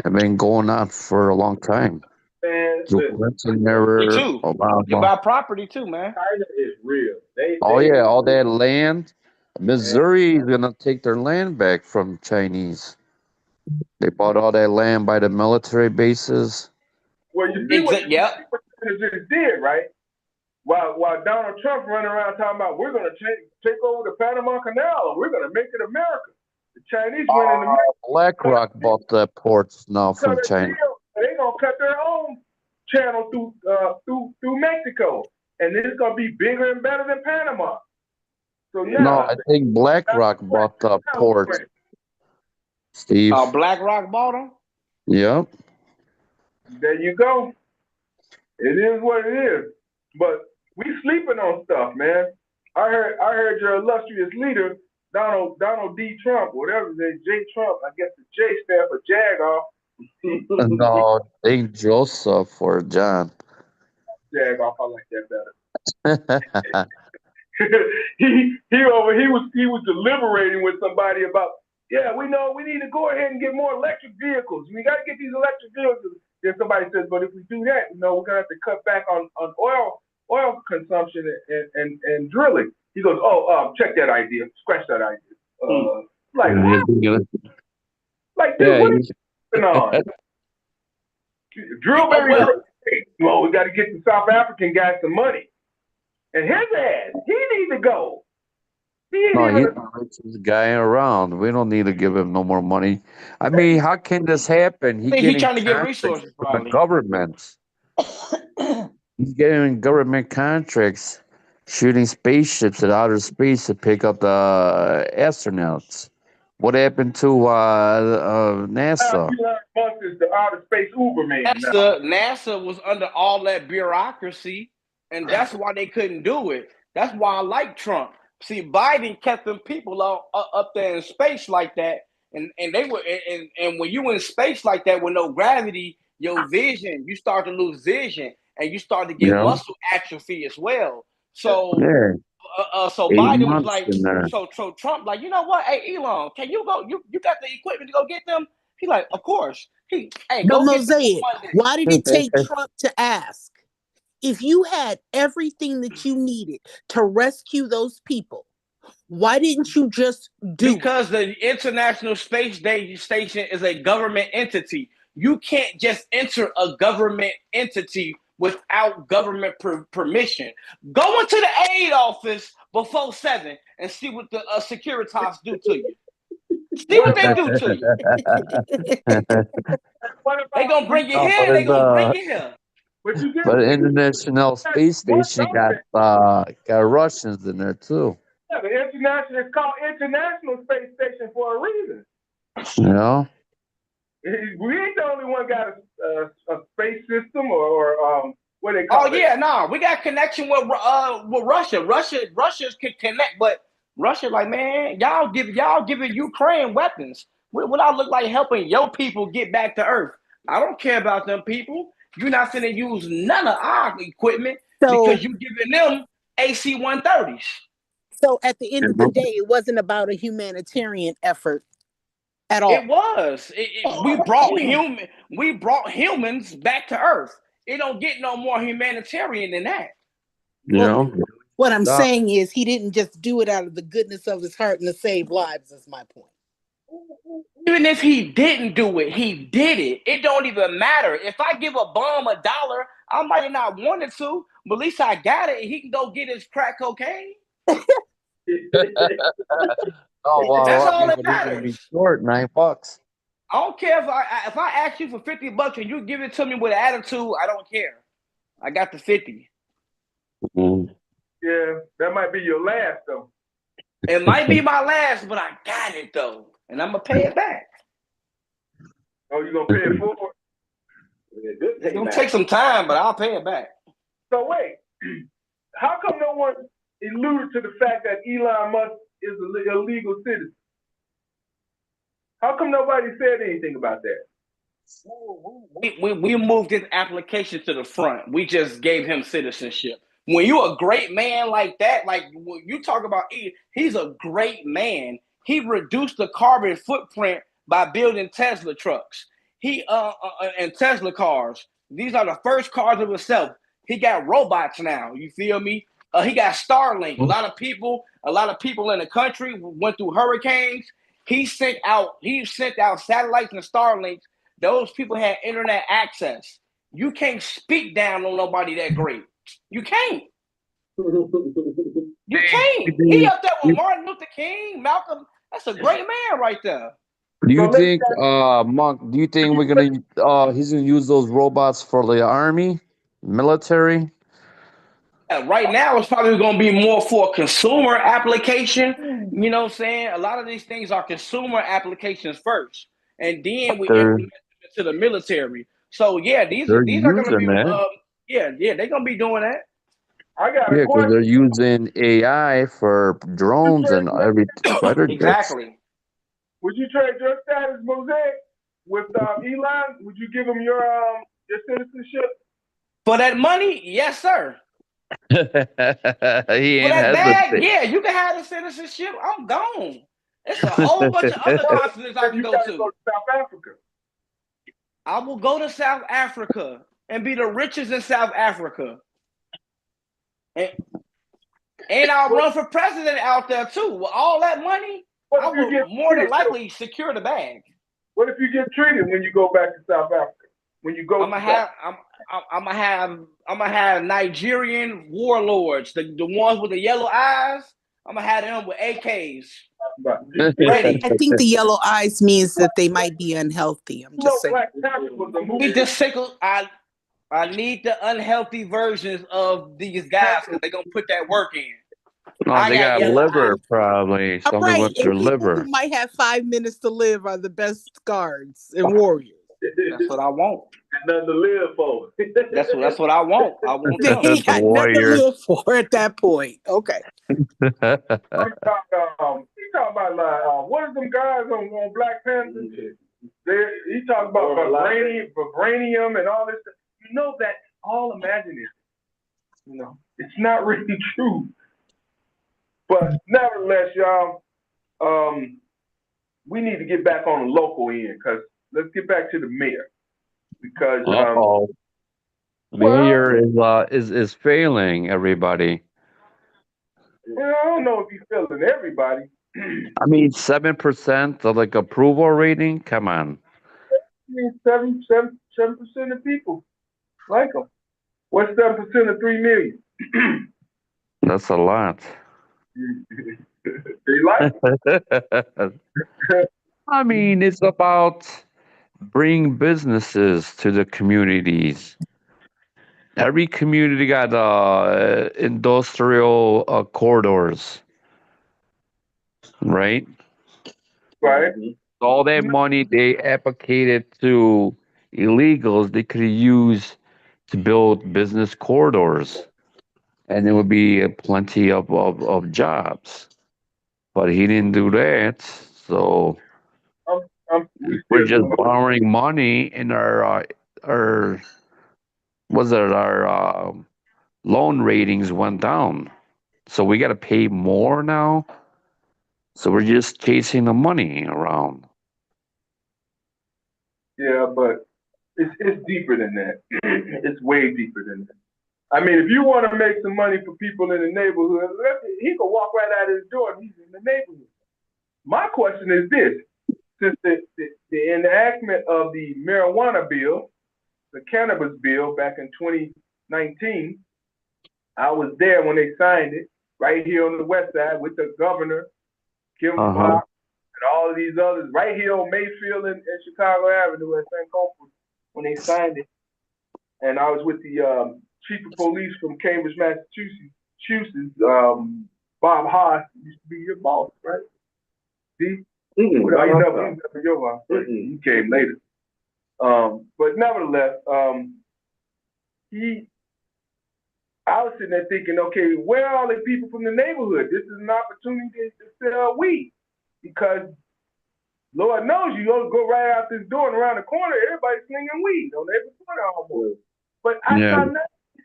It's been going on for a long time. Man, Me too. You can buy property too, man. China is real. Yeah, all that land. Missouri is gonna take their land back from Chinese. They bought all that land by the military bases. Well, you see what just did, right? While Donald Trump running around talking about we're gonna take over the Panama Canal and we're gonna make it America. The Chinese went in America. BlackRock bought the ports now from China. They're gonna cut their own channel through Mexico, and this is gonna be bigger and better than Panama. So no, I think BlackRock bought the ports. Steve. BlackRock bought them? Yep. There you go. It is what it is. But we sleeping on stuff, man. I heard your illustrious leader, Donald D. Trump, whatever his name, J. Trump. I guess the J stand for Jag-off. No, ain't Joseph or John. Jag-off, I like that better. he was deliberating with somebody about, we know we need to go ahead and get more electric vehicles. We got to get these electric vehicles. Then somebody says, but if we do that, we're gonna have to cut back on oil consumption and drilling. He goes, check that idea, scratch that idea. Dude, what is going on? Drill baby. Well, we got to get the South African guy some money, and his ass, he needs to go. He's the richest guy around. We don't need to give him no more money. I mean, how can this happen? He's trying to get resources from the government. He's getting government contracts, shooting spaceships at outer space to pick up the astronauts. What happened to NASA? Musk is the outer space Uberman. NASA was under all that bureaucracy, and that's why they couldn't do it. That's why I like Trump. See, Biden kept them people up there in space like that, and they were and when you in space like that with no gravity, your vision, you start to lose vision, and you start to get muscle atrophy as well. So, so Biden was like, so Trump like, you know what? Hey, Elon, can you go? You got the equipment to go get them? He like, of course. But Mosaic, why did it take Trump to ask? If you had everything that you needed to rescue those people, why didn't you just do it? Because the International Space Station is a government entity. You can't just enter a government entity without government permission. Go into the aid office before 7 and see what the Securitas do to you. See what they do to you. They gonna bring you here. They gonna bring you here. But the International Space Station got Russians in there too. Yeah, the international, it's called International Space Station for a reason. Yeah. We ain't the only one got a space system or what they call it. We got connection with Russia. Russians can connect, but Russia like, man, y'all giving Ukraine weapons. What I look like helping your people get back to Earth? I don't care about them people. You're not finna use none of our equipment because you're giving them AC-130s. So at the end of the day, it wasn't about a humanitarian effort. at all. It was. We brought humans back to Earth. It don't get no more humanitarian than that. You Well, know, what I'm Stop. saying is he didn't just do it out of the goodness of his heart and to save lives, is my point. Even if he didn't do it, he did it. It don't even matter. If I give a bum $1, I might have not wanted to, but at least I got it and he can go get his crack cocaine. Oh, well, That's a lot all of that people are gonna be matters. short $9. I don't care if I ask you for $50 and you give it to me with attitude, I don't care. I got the 50. Mm. Yeah, that might be your last though. It might be my last, but I got it though. And I'm gonna pay it back. Oh, you gonna pay it forward? It's gonna take some time, but I'll pay it back. So wait, how come no one alluded to the fact that Elon Musk is an illegal citizen? How come nobody said anything about that? We moved his application to the front. We just gave him citizenship. When you're a great man like that, like when you talk about, he's a great man. He reduced the carbon footprint by building Tesla trucks. And Tesla cars. These are the first cars of himself. He got robots now. You feel me? He got Starlink. A lot of people in the country went through hurricanes. He sent out satellites and Starlinks. Those people had internet access. You can't speak down on nobody that great. You can't. You can't. He up there with Martin Luther King, Malcolm. That's a great man right there. Do you think, Monk? Do you think we're gonna? He's gonna use those robots for the army, military? Right now, it's probably going to be more for a consumer application. You know what I'm saying? A lot of these things are consumer applications first, and then we implement them into the military. So yeah, these are going to be they're going to be doing that. I got a because question. they're using AI for drones and every fighter jets. Exactly. Would you trade your status, Mosaic, with Elon? Would you give him your citizenship? For that money, yes, sir. He For ain't that bag, hesitant. yeah, you can have the citizenship. I'm gone. It's a whole bunch of other continents I can go to. Go to South Africa. I will go to South Africa and be the richest in South Africa. And I'll run for president out there too. With all that money, I will more than likely secure the bag. What if you get treated when you go back to South Africa? When you go, I'm gonna have Nigerian warlords, the ones with the yellow eyes. I'm gonna have them with AKs. Ready. I think the yellow eyes means that they might be unhealthy. I'm just saying. I need the unhealthy versions of these guys because they're gonna put that work in. No, they got liver probably. Something right. with their And liver. who might have 5 minutes to live are the best guards and warriors. That's what I want. Nothing to live for. That's what I want. I want They ain't got nothing to live for at that point. Okay. He talking about like what are them guys on Black Panther? He talking about vibranium and all this stuff. You know that all imaginary. You know, it's not really true. But nevertheless, y'all, we need to get back on the local end because let's get back to the mayor. Because mayor is failing everybody. Well, I don't know if he's failing everybody. I mean, 7% of like approval rating. Come on. 7% of people like him. What's 7% of 3 million? That's a lot. They like him. I mean, it's about bring businesses to the communities. Every community got industrial corridors, right? Right. All that money they allocated to illegals, they could use to build business corridors, and there would be plenty of jobs. But he didn't do that, so we're just borrowing money, and our loan ratings went down. So we got to pay more now. So we're just chasing the money around. but it's deeper than that. It's way deeper than that. I mean, if you want to make some money for people in the neighborhood, he can walk right out of his door and he's in the neighborhood. My question is this: since the enactment of the marijuana bill, the cannabis bill back in 2019, I was there when they signed it, right here on the west side with the governor, Kim Foxx, and all of these others, right here on Mayfield and Chicago Avenue at St. Comfort when they signed it. And I was with the chief of police from Cambridge, Massachusetts, Bob Haas, used to be your boss, right? See? He never your boss. He came later. But nevertheless, I was sitting there thinking, okay, where are all the people from the neighborhood? This is an opportunity to sell weed because Lord knows you go right out this door and around the corner, everybody's slinging weed on every corner almost. But I saw none of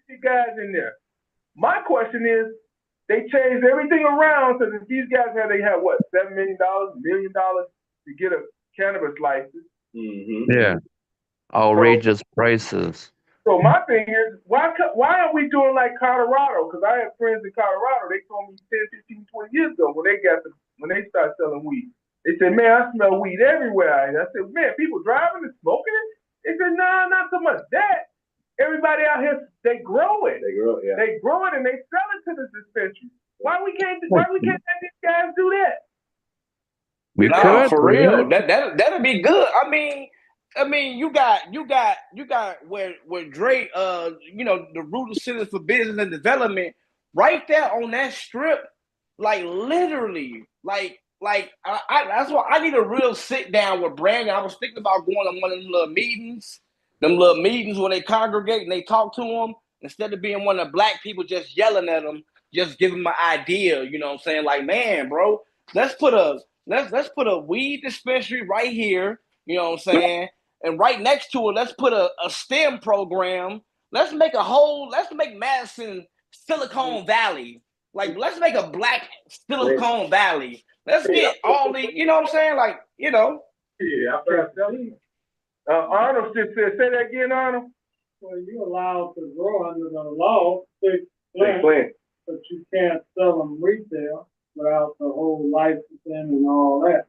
these guys in there. My question is, they changed everything around so that these guys they have what, $7 million, $1 million to get a cannabis license. Yeah. Outrageous prices. So my thing is, why aren't we doing like Colorado? Because I have friends in Colorado. They told me 10, 15, 20 years ago when they started selling weed. They said, man, I smell weed everywhere. And I said, man, people driving and smoking it? They said, no, not so much that. Everybody out here, they grow it. They grow it and they sell it to the dispensary. Why we can't let these guys do that? We could, for real. That'd be good. I mean, you got where Drake, the Rural Center for Business and Development, right there on that strip, like literally, that's why I need a real sit down with Brandon. I was thinking about going to one of them little meetings where they congregate and they talk to them instead of being one of the black people just yelling at them, just give them an idea. You know what I'm saying? Like, man, bro, let's put a weed dispensary right here. You know what I'm saying? And right next to it, let's put a STEM program. Let's make Madison Silicon Valley. Like, let's make a black Silicon Valley. Let's get all the, you know what I'm saying? Like, you know. Yeah, I forgot to tell you. Arnold just said, say that again, Arnold. Well, you're allowed to grow under the law, six plants, but you can't sell them retail without the whole licensing and all that.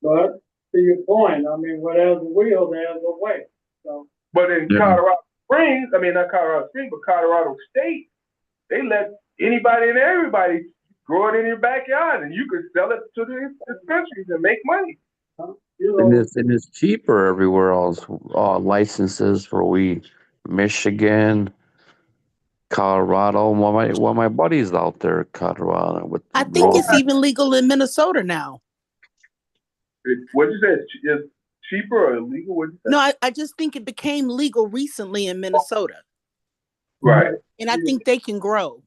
But to your point, I mean, where there's a will, there's a way. So, but in Colorado Springs, I mean, not Colorado Springs, but Colorado State, they let anybody and everybody grow it in your backyard, and you could sell it to the dispensaries and make money. And it's cheaper everywhere else. Licenses for weed, Michigan, Colorado. One of my buddies out there, Colorado. I think it's even legal in Minnesota now. What'd you say? It's cheaper or illegal? What'd you say? No, I just think it became legal recently in Minnesota. Right. And I think they can grow.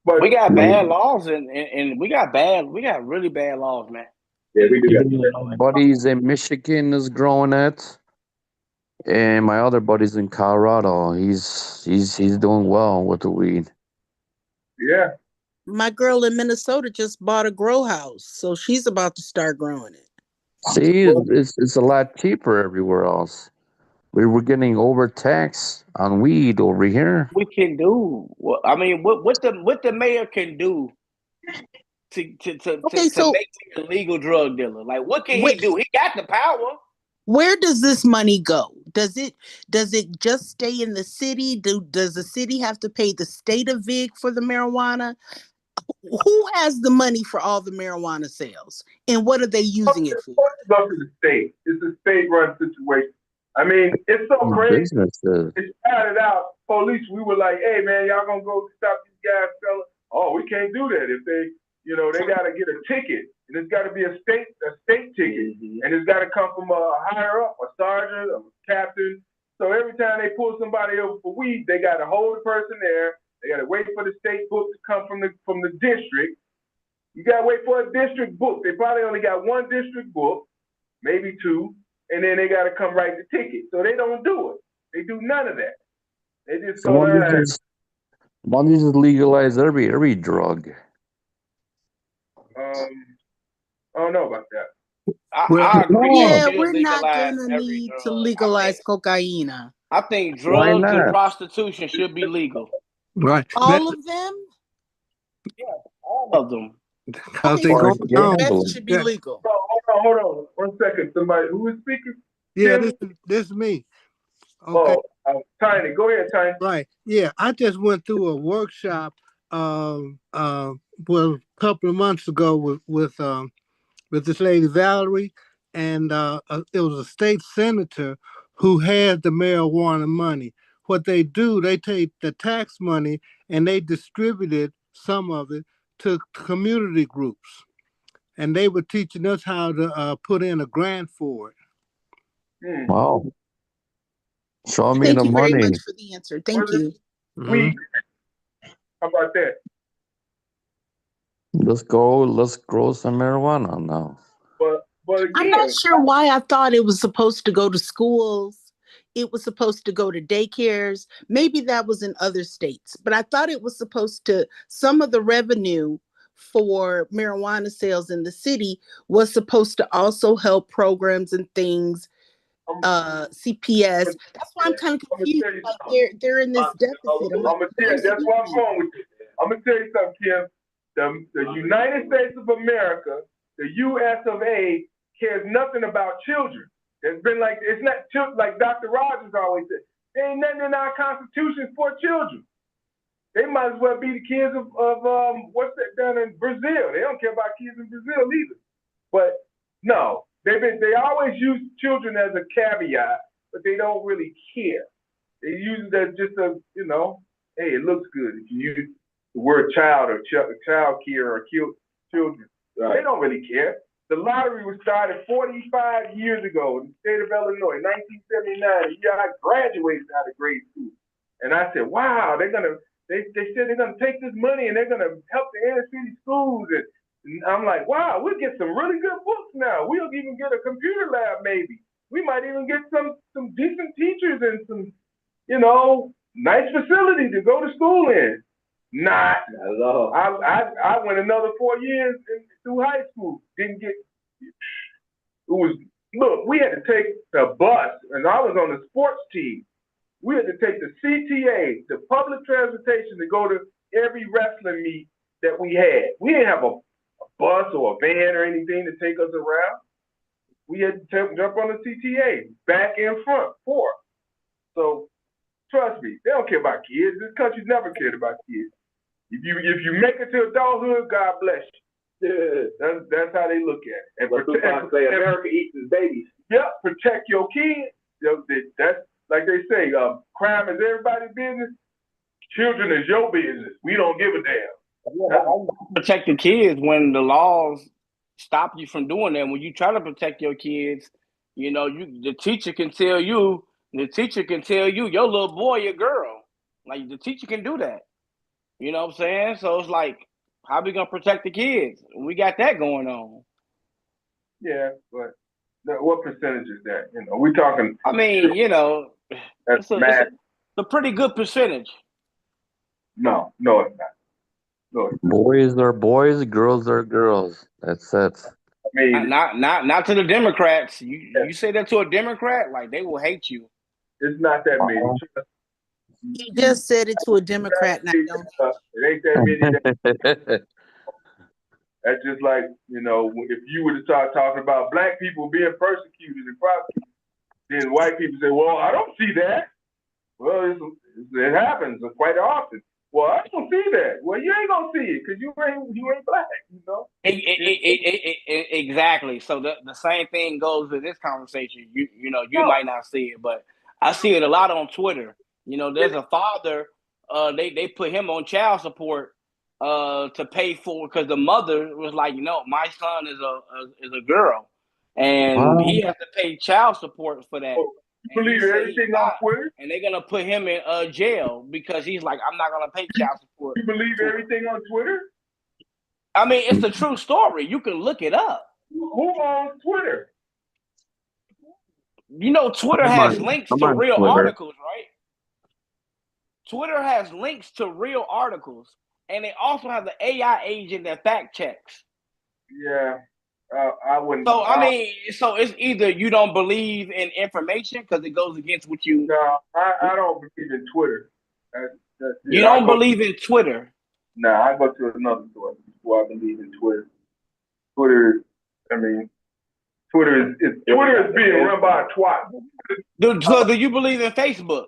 But we got bad laws and we got really bad laws, man. Yeah, we do. Buddies in Michigan is growing it, and my other buddies in Colorado, he's doing well with the weed. Yeah. My girl in Minnesota just bought a grow house, so she's about to start growing it. See, it's a lot cheaper everywhere else. We were getting overtaxed on weed over here. We can do. Well, I mean, what the mayor can do to make you a legal drug dealer? Like, what can he do? He got the power. Where does this money go? Does it just stay in the city? Does the city have to pay the state of Vig for the marijuana? Who has the money for all the marijuana sales, and what are they using it for? It goes to the state. It's a state-run situation. I mean, it's so crazy. It started out, police, we were like, hey, man, y'all gonna go stop these guys selling? Oh, we can't do that. If they, they got to get a ticket, and it's got to be a state ticket, and it's got to come from a higher up, a sergeant, a captain. So every time they pull somebody over for weed, they got to hold the person there. They got to wait for the state book to come from the district. You got to wait for a district book. They probably only got one district book, maybe two, and then they got to come write the ticket. So they don't do it. They do none of that. They just go there. Why don't you just legalize every drug? I don't know about that. I agree. You Yeah, should we're not legalize gonna every need to drug. legalize cocaine. I think Why drugs and not? prostitution should be legal. Right. All of them? All of them. Because Okay, they so Or go on. meth should be Yeah, legal. Hold on. 1 second. Somebody, who is speaking? yeah, Tim? this is me. Okay. Tiny. Go ahead, Tiny. Right. Yeah, I just went through a workshop well a couple of months ago with this lady Valerie, and it was a state senator who had the marijuana money. What they do, they take the tax money and they distributed some of it to community groups, and they were teaching us how to put in a grant for it. Wow. Show me Thank the you very money. much for the answer. Thank you. Weed. How about that? Let's grow some marijuana now. But I'm not again, sure why I thought it was supposed to go to schools. It was supposed to go to daycares. Maybe that was in other states, but I thought it was supposed to, some of the revenue for marijuana sales in the city was supposed to also help programs and things, CPS. That's why I'm kind of I'm gonna confused. tell you Like something. they're in this deficit. I'm like, where's the That's why I'm money? going with you. I'm gonna tell you something, Kim. The United States of America, the U.S. of A, cares nothing about children. It's been like, it's not like Dr. Rogers always said. There ain't nothing in our Constitution for children. They might as well be the kids of what's that down in Brazil. They don't care about kids in Brazil either. But no, they always use children as a caveat, but they don't really care. They use it as just a, hey, it looks good if you use the word child or child care or children. Right. They don't really care. The lottery was started 45 years ago in the state of Illinois, 1979, the year I graduated out of grade school. And I said, wow, they said they're gonna take this money and they're gonna help the inner city schools. And I'm like, wow, we'll get some really good books now. We'll even get a computer lab maybe. We might even get some decent teachers and some, nice facility to go to school in. Not at all. I went another 4 years through high school. Didn't get. Look, we had to take the bus, and I was on the sports team. We had to take the CTA, the public transportation, to go to every wrestling meet that we had. We didn't have a bus or a van or anything to take us around. We had to jump on the CTA, back and front, forth. So trust me, they don't care about kids. This country's never cared about kids. If you make it to adulthood, God bless you. Yeah, that's how they look at it. And say America eats its babies. Yep, protect your kids. That's like they say, crime is everybody's business. Children is your business. We don't give a damn. Protect the kids when the laws stop you from doing that. When you try to protect your kids, the teacher can tell you, your little boy or girl. Like the teacher can do that. You know what I'm saying? So it's like, how we gonna protect the kids? We got that going on. Yeah, but what percentage is that? We're talking. I mean, that's it's a pretty good percentage. No, it's not. No, it's not. Boys are boys, girls are girls. That's it. I mean, not to the Democrats. You say that to a Democrat, like they will hate you. It's not that many. You just said it to a Democrat, and I don't. It ain't that many. That's just like, if you were to start talking about black people being persecuted and prosecuted, then white people say, well, I don't see that. Well, it happens quite often. Well, I don't see that. Well, you ain't gonna see it because you ain't black, Exactly. So the same thing goes with this conversation. You might not see it, but I see it a lot on Twitter. There's a father. They put him on child support to pay for, because the mother was like, my son is a girl, and he has to pay child support for that. You believe everything on Twitter? And they're gonna put him in jail because he's like, I'm not gonna pay child support. You believe everything on Twitter? I mean, it's a true story. You can look it up. Who owns Twitter? Twitter has links to real articles, right? Twitter has links to real articles, and they also have the AI agent that fact checks. Yeah. I wouldn't. So I mean, so it's either you don't believe in information because it goes against what you. No, I don't believe in Twitter. That's You it. don't believe in Twitter. Nah, I go to another source before I believe in Twitter. Twitter, I mean, Twitter is being run by a twat. So do you believe in Facebook?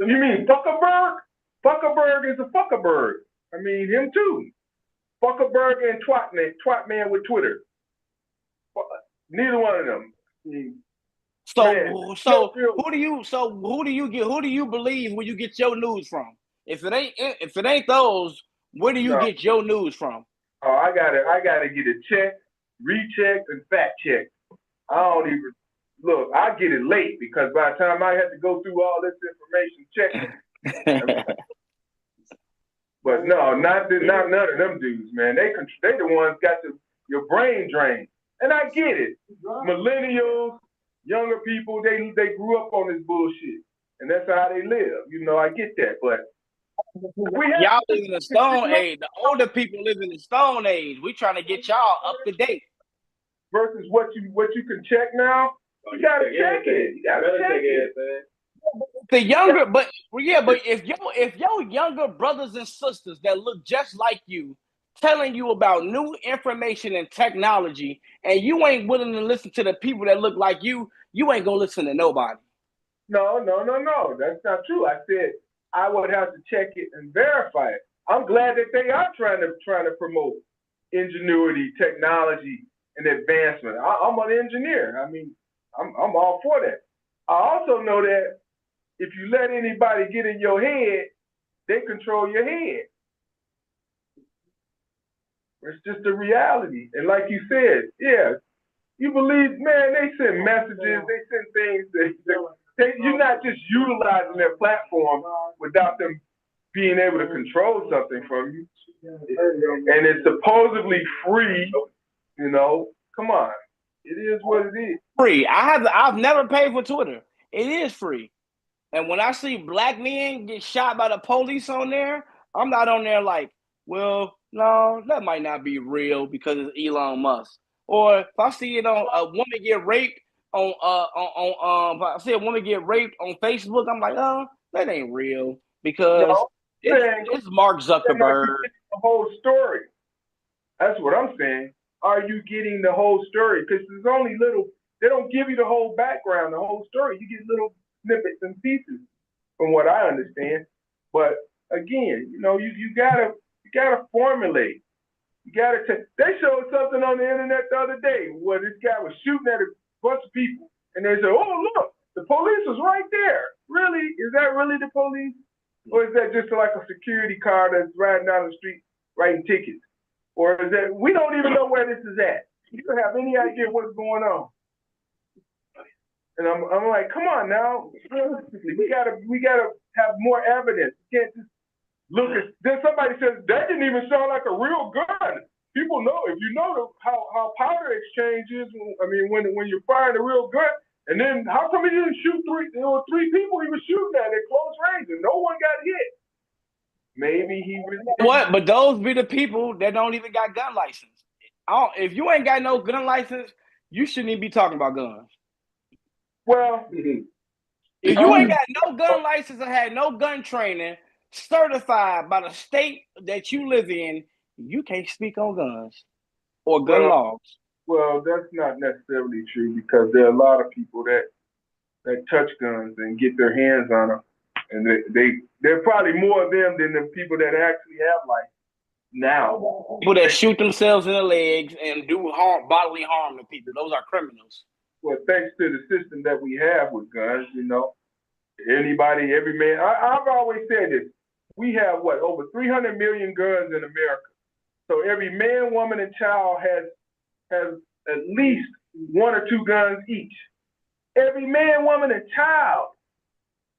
You mean Zuckerberg? Zuckerberg is a Fuckerberg. I mean, him too. Fuckerberg and Twat man with Twitter. Neither one of them. I mean, So man, who do you believe where you get your news from? If it ain't those, where do you get your news from? Oh, I gotta get it checked, rechecked, and fact checked. I don't even look. I get it late because by the time I have to go through all this information checking. But no, not none of them dudes, man. They the ones got your brain drained, and I get it. Millennials, younger people, they grew up on this bullshit, and that's how they live. You know, I get that, but y'all live in the Stone Age. The older people live in the Stone Age. We trying to get y'all up to date. Versus what you can check now, you gotta check it. You gotta check it. The younger, but if your younger brothers and sisters that look just like you telling you about new information and technology, and you ain't willing to listen to the people that look like you ain't gonna listen to nobody. No, that's not true. I said I would have to check it and verify it. I'm glad that they are trying to promote ingenuity, technology, and advancement. I'm an engineer. I mean, I'm all for that. I also know that if you let anybody get in your head, they control your head. It's just a reality. And like you said, yeah, you believe, man, they send messages, they send things that you're not just utilizing their platform without them being able to control something from you. And it's supposedly free, you know. Come on. It is what it is. Free. I've never paid for Twitter. It is free. And when I see black men get shot by the police on there, I'm not on there like, well, no, that might not be real because it's Elon Musk. Or if I see it on a woman get raped on if I see a woman get raped on Facebook, I'm like, oh, that ain't real because it's Mark Zuckerberg. The whole story. That's what I'm saying. Are you getting the whole story? Because there's only they don't give you the whole background, the whole story. You get little snippets and pieces from what I understand. But again, you know, you gotta formulate. You gotta they showed something on the internet the other day where this guy was shooting at a bunch of people and they said, oh look, the police was right there. Really? Is that really the police? Or is that just like a security car that's riding down the street writing tickets? Or is that we don't even know where this is at? You don't have any idea what's going on. And I'm like, come on now, realistically, we gotta have more evidence. You can't just look at. Then somebody says that didn't even sound like a real gun. People know if you know how powder exchange is. I mean, when you're firing a real gun, and then how come he didn't shoot three? There were three people he was shooting at close range, and no one got hit. Maybe he was. What? But those be the people that don't even got gun license. If you ain't got no gun license, you shouldn't even be talking about guns. Well, if you ain't got no gun license or had no gun training certified by the state that you live in, you can't speak on guns or gun laws. Well, that's not necessarily true because there are a lot of people that touch guns and get their hands on them, and there are probably more of them than the people that actually have life now. People that shoot themselves in the legs and do bodily harm to people, those are criminals. Well, thanks to the system that we have with guns, you know, every man. I've always said this. We have over 300 million guns in America. So every man, woman, and child has at least one or two guns each. Every man, woman, and child.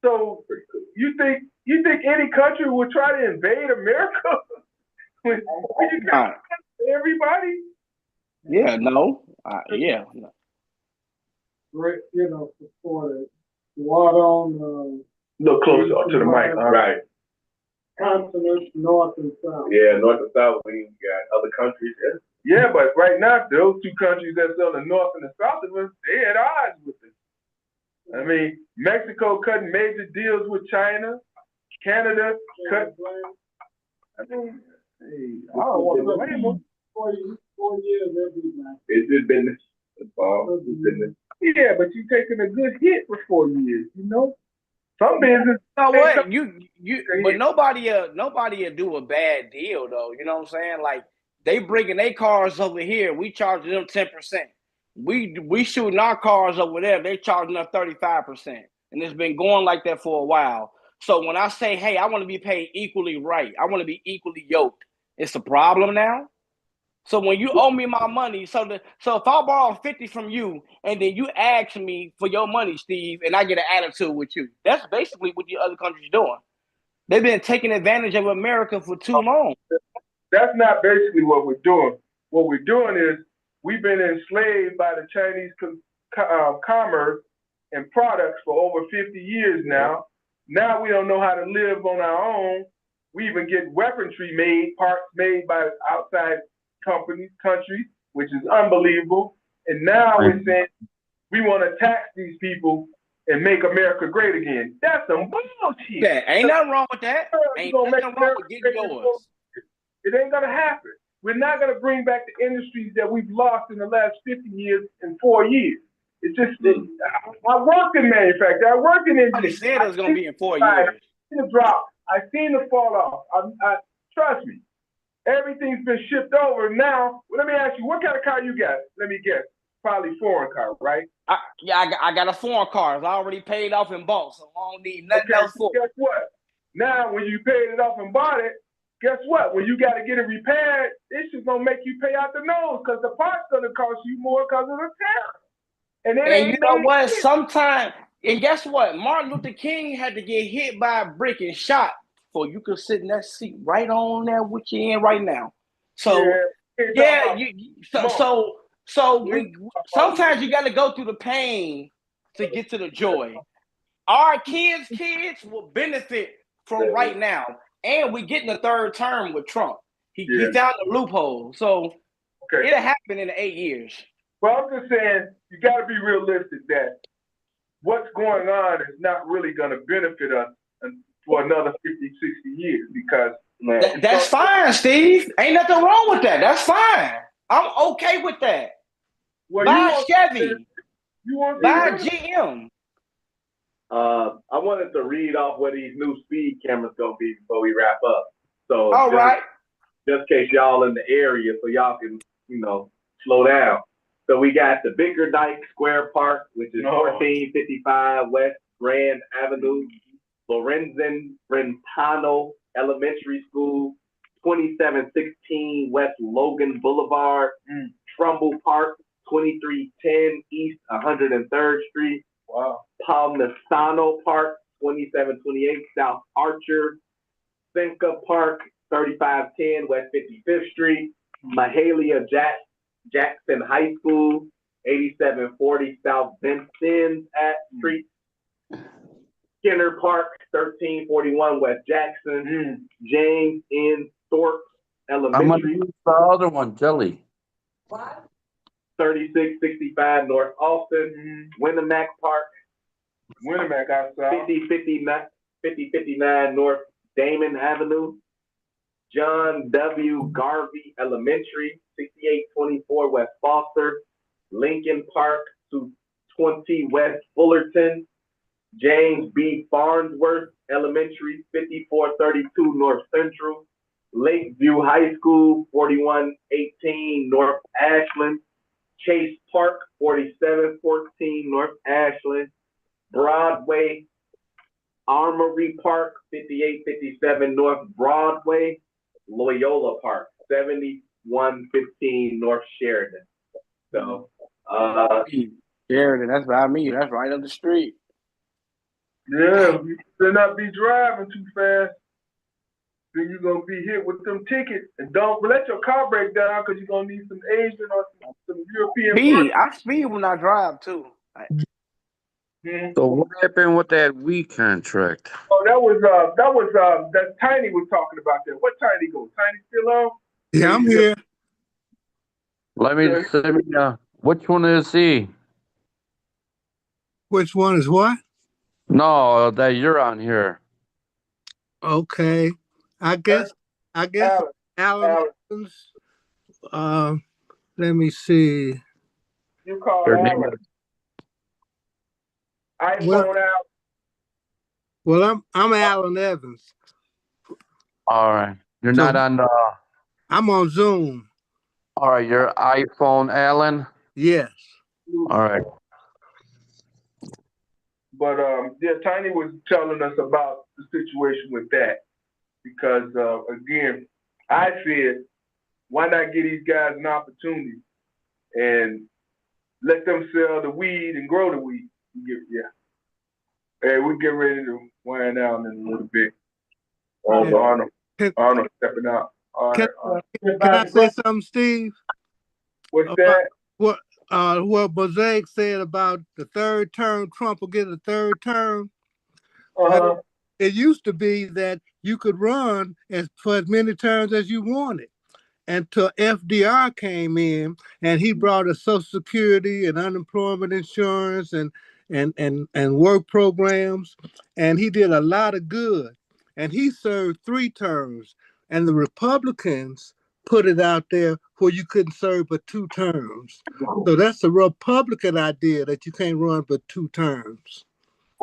So you think any country would try to invade America? when you got everybody? Yeah, no. Yeah. No. Right, you know, for the water on a little closer to the mic. All right. continents, north and south. Yeah, north and south, we got other countries. Yeah, but right now, those two countries that's on the north and the south of us, they at odds with us. I mean, Mexico cutting major deals with China, Canada cut. I mean, hey, I don't want to blame them. 4 years, they'll be back. It's just business. It's all business. Yeah, but you taking a good hit for 4 years, you know? Some business. You know what? But nobody do a bad deal though. You know what I'm saying? Like they bringing their cars over here, we charging them 10%. We shooting our cars over there, they charging us 35%, and it's been going like that for a while. So when I say, hey, I want to be paid equally right, I want to be equally yoked, it's a problem now. So when you owe me my money, so if I borrow 50 from you and then you ask me for your money, Steve, and I get an attitude with you, that's basically what the other countries doing. They've been taking advantage of America for too long. That's not basically what we're doing. What we're doing is we've been enslaved by the Chinese commerce and products for over 50 years now. Now we don't know how to live on our own. We even get weaponry made, parts made by outside countries, which is unbelievable. And now we're saying we want to tax these people and make America great again. That's some bullshit. Yeah, ain't nothing wrong with that. Ain't nothing wrong with getting yours. It ain't gonna happen. We're not gonna bring back the industries that we've lost in the last 50 years in 4 years. It's just I worked in manufacturing. I worked in engineering. They said it was gonna be in 4 years. I've seen the drop. I've seen the fall off. Trust me. Everything's been shipped over now. Well, let me ask you, what kind of car you got? Let me guess. Probably foreign car, right? I got a foreign car. It's already paid off and bought, so I don't need nothing else for it. Guess what? Now, when you paid it off and bought it, guess what? When you got to get it repaired, it's just gonna make you pay out the nose because the part's gonna cost you more because of the tariff. And you know what? Sometimes, and guess what? Martin Luther King had to get hit by a brick and shot for you could sit in that seat right on there with you in right now. So sometimes you got to go through the pain to get to the joy. Our kids will benefit from right now, and we getting the third term with Trump. He found a loophole, so it'll happen in 8 years. Well, I'm just saying you got to be realistic that what's going on is not really going to benefit us for another 50, 60 years because that's fine, Steve. Ain't nothing wrong with that. That's fine. I'm okay with that. Well, buy Chevy. Buy GM. I wanted to read off what these new speed cameras gonna be before we wrap up. So just in case y'all in the area, so y'all can slow down. So we got the Bickerdike Square Park, which is 1455 West Grand Avenue. Lorenzen Brentano Elementary School, 2716 West Logan Boulevard, Trumbull Park, 2310 East 103rd Street, Palmisano Park, 2728 South Archer, Cinca Park, 3510 West 55th Street, Mahalia Jackson High School, 8740 South Vincent Street, Skinner Park, 1341 West Jackson, James N. Thorpe Elementary. I'm gonna use the other one, Jelly. 3665 North Austin, Winnemac Park, outside, 5059 North Damon Avenue, John W. Garvey Elementary, 6824 West Foster, Lincoln Park, 220 West Fullerton, James B. Farnsworth Elementary, 5432 North Central, Lakeview High School, 4118 North Ashland, Chase Park, 4714 North Ashland, Broadway, Armory Park, 5857 North Broadway, Loyola Park, 7115 North Sheridan. So, Sheridan, that's by me. That's right up the street. Yeah, you better not be driving too fast. Then you're going to be hit with them tickets. And don't let your car break down because you're going to need some Asian or some European. I speed when I drive too. So what happened with that weed contract? Oh, that Tiny was talking about that. What Tiny go? Tiny still on? Yeah, I'm here. Let me which one is he? Which one is what? No, that you're on here. Okay. I guess Alan. Alan Alan. Evans. Let me see. You call Your name Alan. is- iPhone out. Well, I'm Alan Evans. All right. You're So not on the. I'm on Zoom. All right. Your iPhone, Alan. Yes. All right. But yeah, Tiny was telling us about the situation with that because again, I said, why not give these guys an opportunity and let them sell the weed and grow the weed? Hey, we get ready to wind down in a little bit. Arnold stepping out. All right. Can I say something, Steve? What's that? What Mosaic said about the third term, Trump will get a third term. Uh-huh. It used to be that you could run for as many terms as you wanted. Until FDR came in and he brought us Social Security and unemployment insurance and work programs, and he did a lot of good. And he served 3 terms, and the Republicans put it out there where you couldn't serve but 2 terms. So that's a Republican idea that you can't run but 2 terms.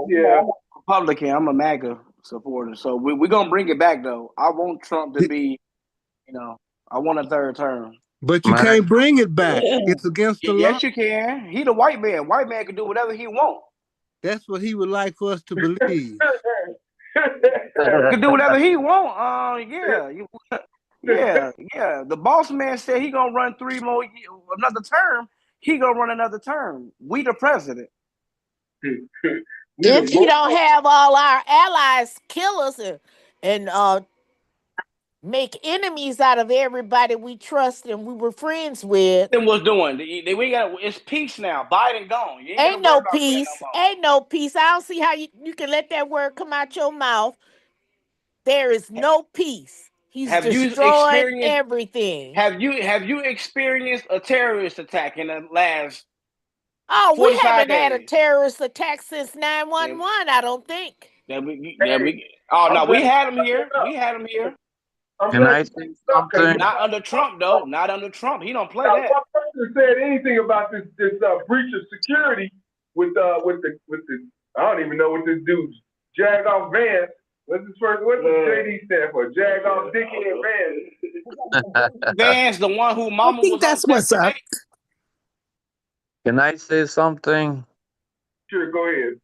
Yeah. Republican. I'm a MAGA supporter, so we're gonna bring it back though. I want Trump to be, I want a third term. But you can't bring it back. It's against the law. Yes, you can. He the white man. White man can do whatever he want. That's what he would like for us to believe. Can do whatever he want. Yeah. The boss man said he gonna run 3 more years, another term. He gonna run another term. We the president. If he don't have all our allies kill us and make enemies out of everybody we trust and we were friends with. Then what's doing? We got it's peace now. Biden gone. Ain't no peace. Ain't no peace. I don't see how you can let that word come out your mouth. There is no peace. He's destroyed everything. Have you experienced a terrorist attack in the last? Oh, we haven't had a terrorist attack since 9/11. I don't think. We had them here. We had them here. Can I say something? Not under Trump though. Not under Trump. He don't play that. One person said anything about this breach of security with the I don't even know what this dude's Jag-off Vance. What's the JD stand for? Jag-off Dickhead Vance. Vance, the one who mama was. That's what's up. Can I say something? Sure, go ahead.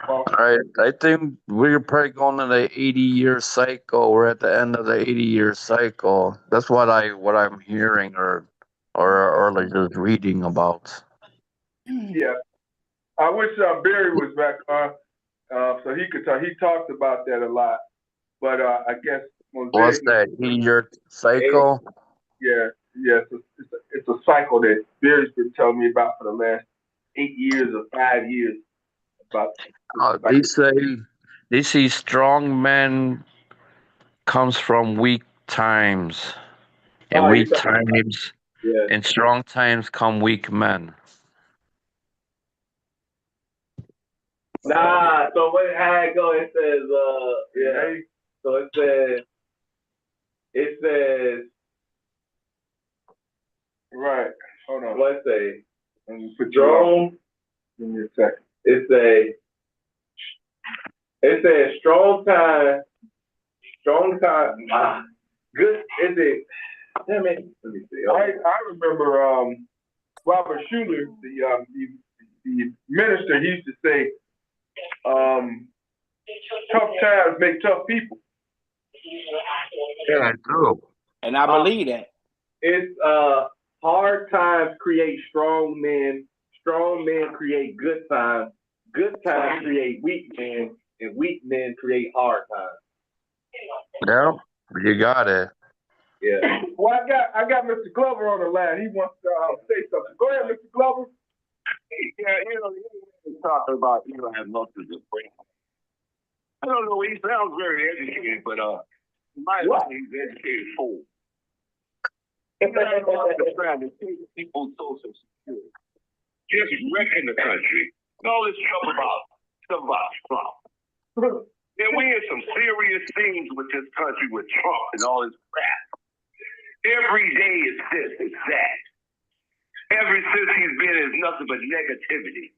All right. I think we're probably going in the 80-year cycle. We're at the end of the 80-year cycle. That's what I'm hearing or like just reading about. Yeah. I wish Barry was back on so he could talk. He talked about that a lot. But I guess What's that 80-year cycle? Yeah. It's a cycle that Barry's been telling me about for the last 8 years or 5 years. They say strong men comes from weak times, and weak times, and strong times come weak men. Nah, so how it go? It says, so it says, right. Hold on. Let's say, strong. Give me a second. It says strong time. Good. Is it? Damn it. Let me see. I remember Robert Schuller, the minister. He used to say, "Tough times make tough people." Yeah, I do. And I believe that. It's hard times create strong men. Strong men create good times. Good times create weak men, and weak men create hard times. Yeah, you got it. Yeah. Well, I got Mr. Glover on the line. He wants to say something. Go ahead, Mr. Glover. Yeah, talking about Elon Musk is a brain. I don't know. He sounds very educated, but in my opinion, he's an educated fool. Elon Musk is trying to take people's social security, just wrecking the country. And all this stuff about Trump. And we had some serious things with this country with Trump and all this crap. Every day it's this, it's that. Ever since he's been, it's nothing but negativity.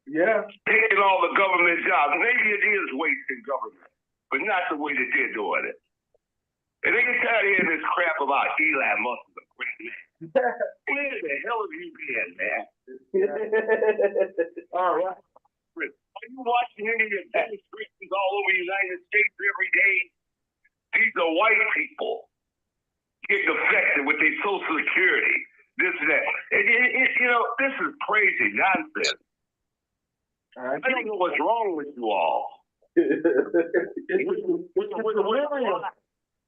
Yeah. Taking all the government jobs. Maybe it is wasting government, but not the way that they're doing it. And they get tired of hearing this crap about Elon Musk is a great man. Where the hell have you been, man? All right. Are you watching any of the demonstrations all over the United States every day? These are white people getting affected with their Social Security, this and that. This is crazy nonsense. I don't know what's wrong with you all.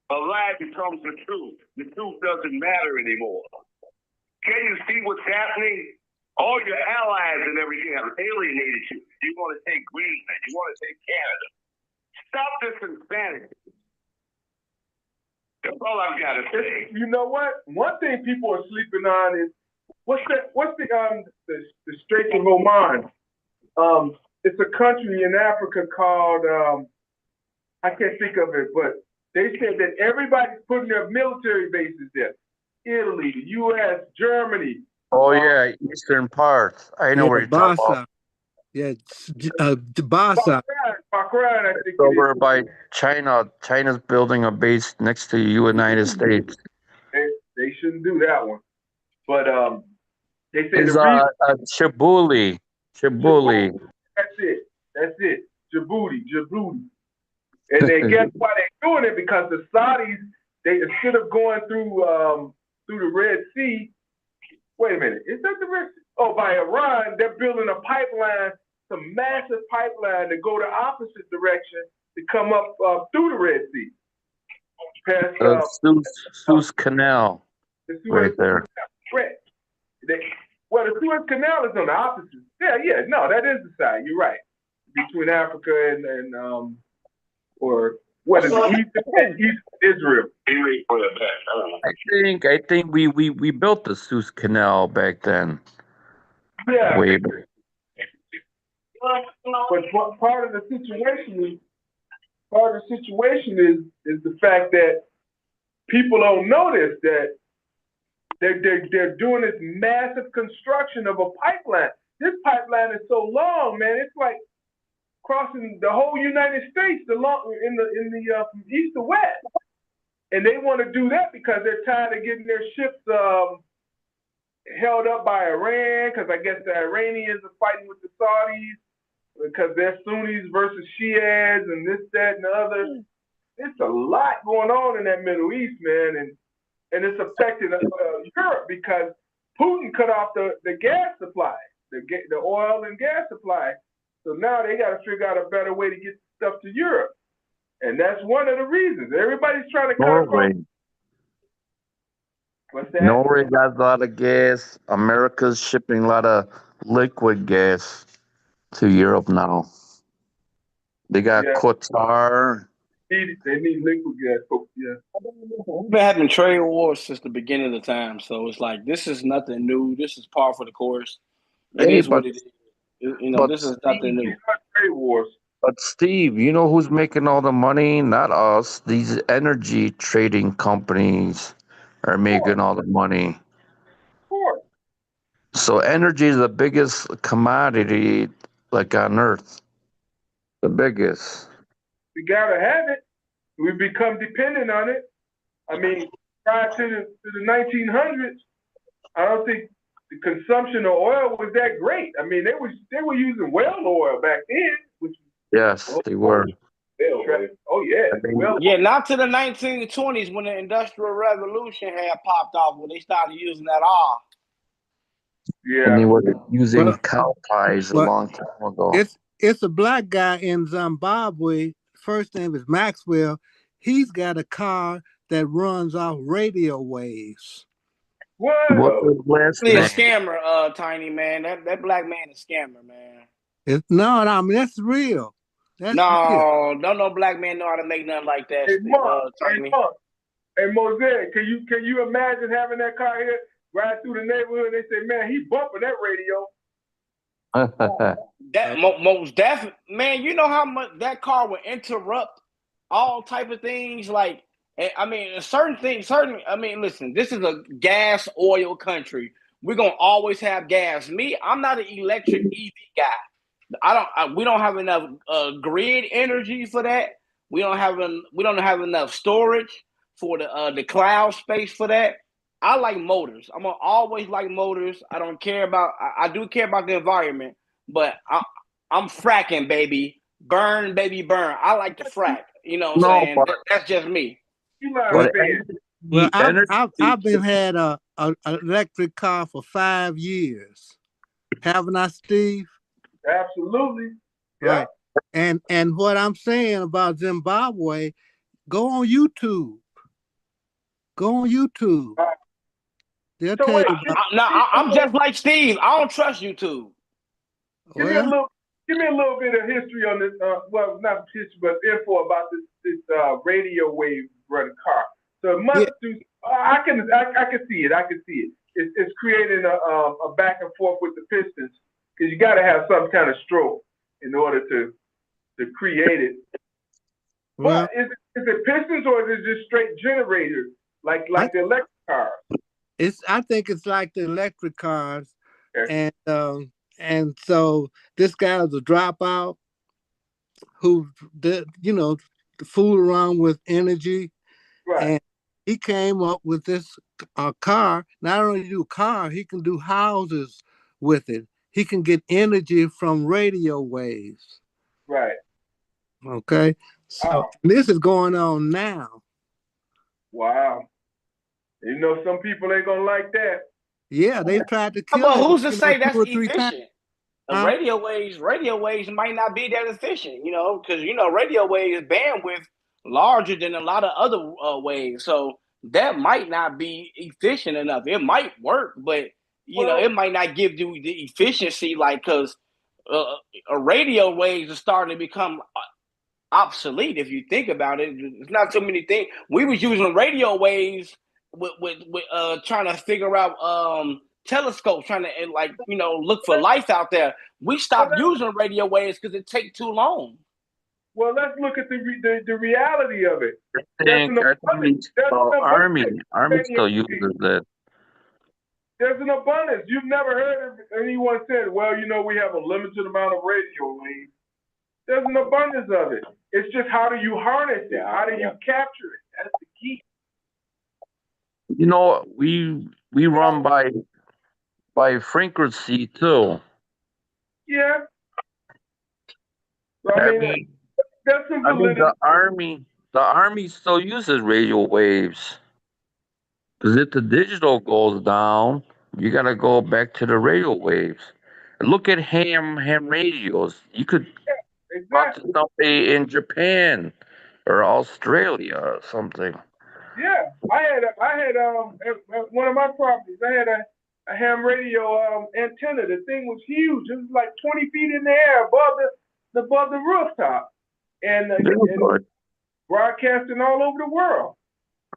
A lie becomes the truth. The truth doesn't matter anymore. Can you see what's happening? All your allies and everything have alienated you. You want to take Greenland. You want to take Canada. Stop this insanity. That's all I've got to say. You know what? One thing people are sleeping on is what's the Straits of Oman? It's a country in Africa called I can't think of it, but they said that everybody's putting their military bases there. Italy, the U.S., Germany. Oh yeah, eastern parts. I know where you're talking about. Yeah, Basa. Bahrain, I think Over by China. China's building a base next to the United States. They shouldn't do that one. But they say It's Djibouti. That's it. Djibouti. And they guess why they're doing it? Because the Saudis, they instead of going through the Red Sea. Wait a minute, is that the Red Sea? Oh, by Iran, they're building a pipeline, some massive pipeline to go the opposite direction to come up through the Red Sea. Past Suez Canal, right there. The Suez Canal is on the opposite. Yeah, no, that is the side. You're right. Between Africa and or what is it? East Israel. I think we built the Suez Canal back then. Yeah. Way back. But part of the situation is the fact that people don't notice that they're doing this massive construction of a pipeline. This pipeline is so long, man. It's like crossing the whole United States from east to west. And they want to do that because they're tired of getting their ships held up by Iran, because I guess the Iranians are fighting with the Saudis because they're Sunnis versus Shiites and this, that, and the other. It's a lot going on in that Middle East, man, and it's affecting Europe because Putin cut off the gas supply, the oil and gas supply. So now they got to figure out a better way to get stuff to Europe. And that's one of the reasons. Everybody's trying to cut Norway. What's that? Norway got a lot of gas. America's shipping a lot of liquid gas to Europe now. They got Qatar. They need liquid gas. Yeah. We've been having trade wars since the beginning of the time. So it's like, this is nothing new. This is par for the course. It is what it is. This is nothing new. Trade wars. But Steve, you know who's making all the money? Not us. These energy trading companies are making all the money. Of course. So energy is the biggest commodity like on earth. The biggest. We gotta have it. We've become dependent on it. I mean, prior to the 1900s, I don't think the consumption of oil was that great. I mean, they were using whale oil back then, which yes, they were. Oh yeah. Not to the 1920s when the Industrial Revolution had popped off, when they started using that oil. Yeah. And they were using cow pies a long time ago. It's a black guy in Zimbabwe. First name is Maxwell. He's got a car that runs off radio waves. What? What's his last He's a name? scammer, Tiny man. That black man is a scammer, man. No, I mean that's real. That's real. No, no black man know how to make nothing like that, Hey, Mark. Hey, Tiny. Mark. Hey, Mosaic, can you imagine having that car here ride through the neighborhood? They say, man, he bumping that radio. That most definitely, man. You know how much that car would interrupt all type of things. Like, I mean, certain things. I mean, listen, this is a gas oil country. We're gonna always have gas. I'm not an electric EV guy. We don't have enough grid energy for that. We don't have enough storage for the cloud space for that. I like motors. I'm gonna always like motors. I don't care about. I do care about the environment, but I'm fracking, baby. Burn, baby, burn. I like to frack. You know what I'm saying? That's just me. You know Well, what I'm saying? well, I've been had a electric car for 5 years, haven't I, Steve? Absolutely. Right. And what I'm saying about Zimbabwe, go on YouTube. Go on YouTube. They'll So tell wait, you about. I'm just like Steve. I don't trust YouTube. Give me a little bit of history on this. Well, not history, but info about this radio wave running car. So it must do. I can see it. I can see it. It's creating a back and forth with the pistons because you got to have some kind of stroke in order to create it. Well, but is it pistons or is it just straight generators like the electric cars? I think it's like the electric cars, and so this guy is a dropout who did, fool around with energy, and he came up with this car. Not only do car, he can do houses with it. He can get energy from radio waves. Right. Okay. So this is going on now. Wow. You know, some people ain't gonna like that. Yeah, they've tried to kill But it. who's to say that's 2 or 3 efficient? times. Radio waves might not be that efficient, because radio waves bandwidth larger than a lot of other waves, so that might not be efficient enough. It might work, but it might not give you the efficiency, like because radio waves are starting to become obsolete. If you think about it, it's not too many things. We was using radio waves with trying to figure out telescopes, trying to look for life out there. We stopped using radio waves because it takes too long. Well, let's look at the reality of it. Army still uses it. There's an abundance. You've never heard of anyone said, well, we have a limited amount of radio waves. There's an abundance of it. It's just how do you harness it? How do you capture it? That's the key. We run by frequency too. Yeah. So, I mean that's some validity. The army still uses radio waves. Because if the digital goes down, you gotta go back to the radio waves. And look at ham radios. You could talk to somebody in Japan or Australia or something. Yeah, I had at one of my properties. I had a ham radio antenna. The thing was huge. It was like 20 feet in the air above the rooftop, and broadcasting all over the world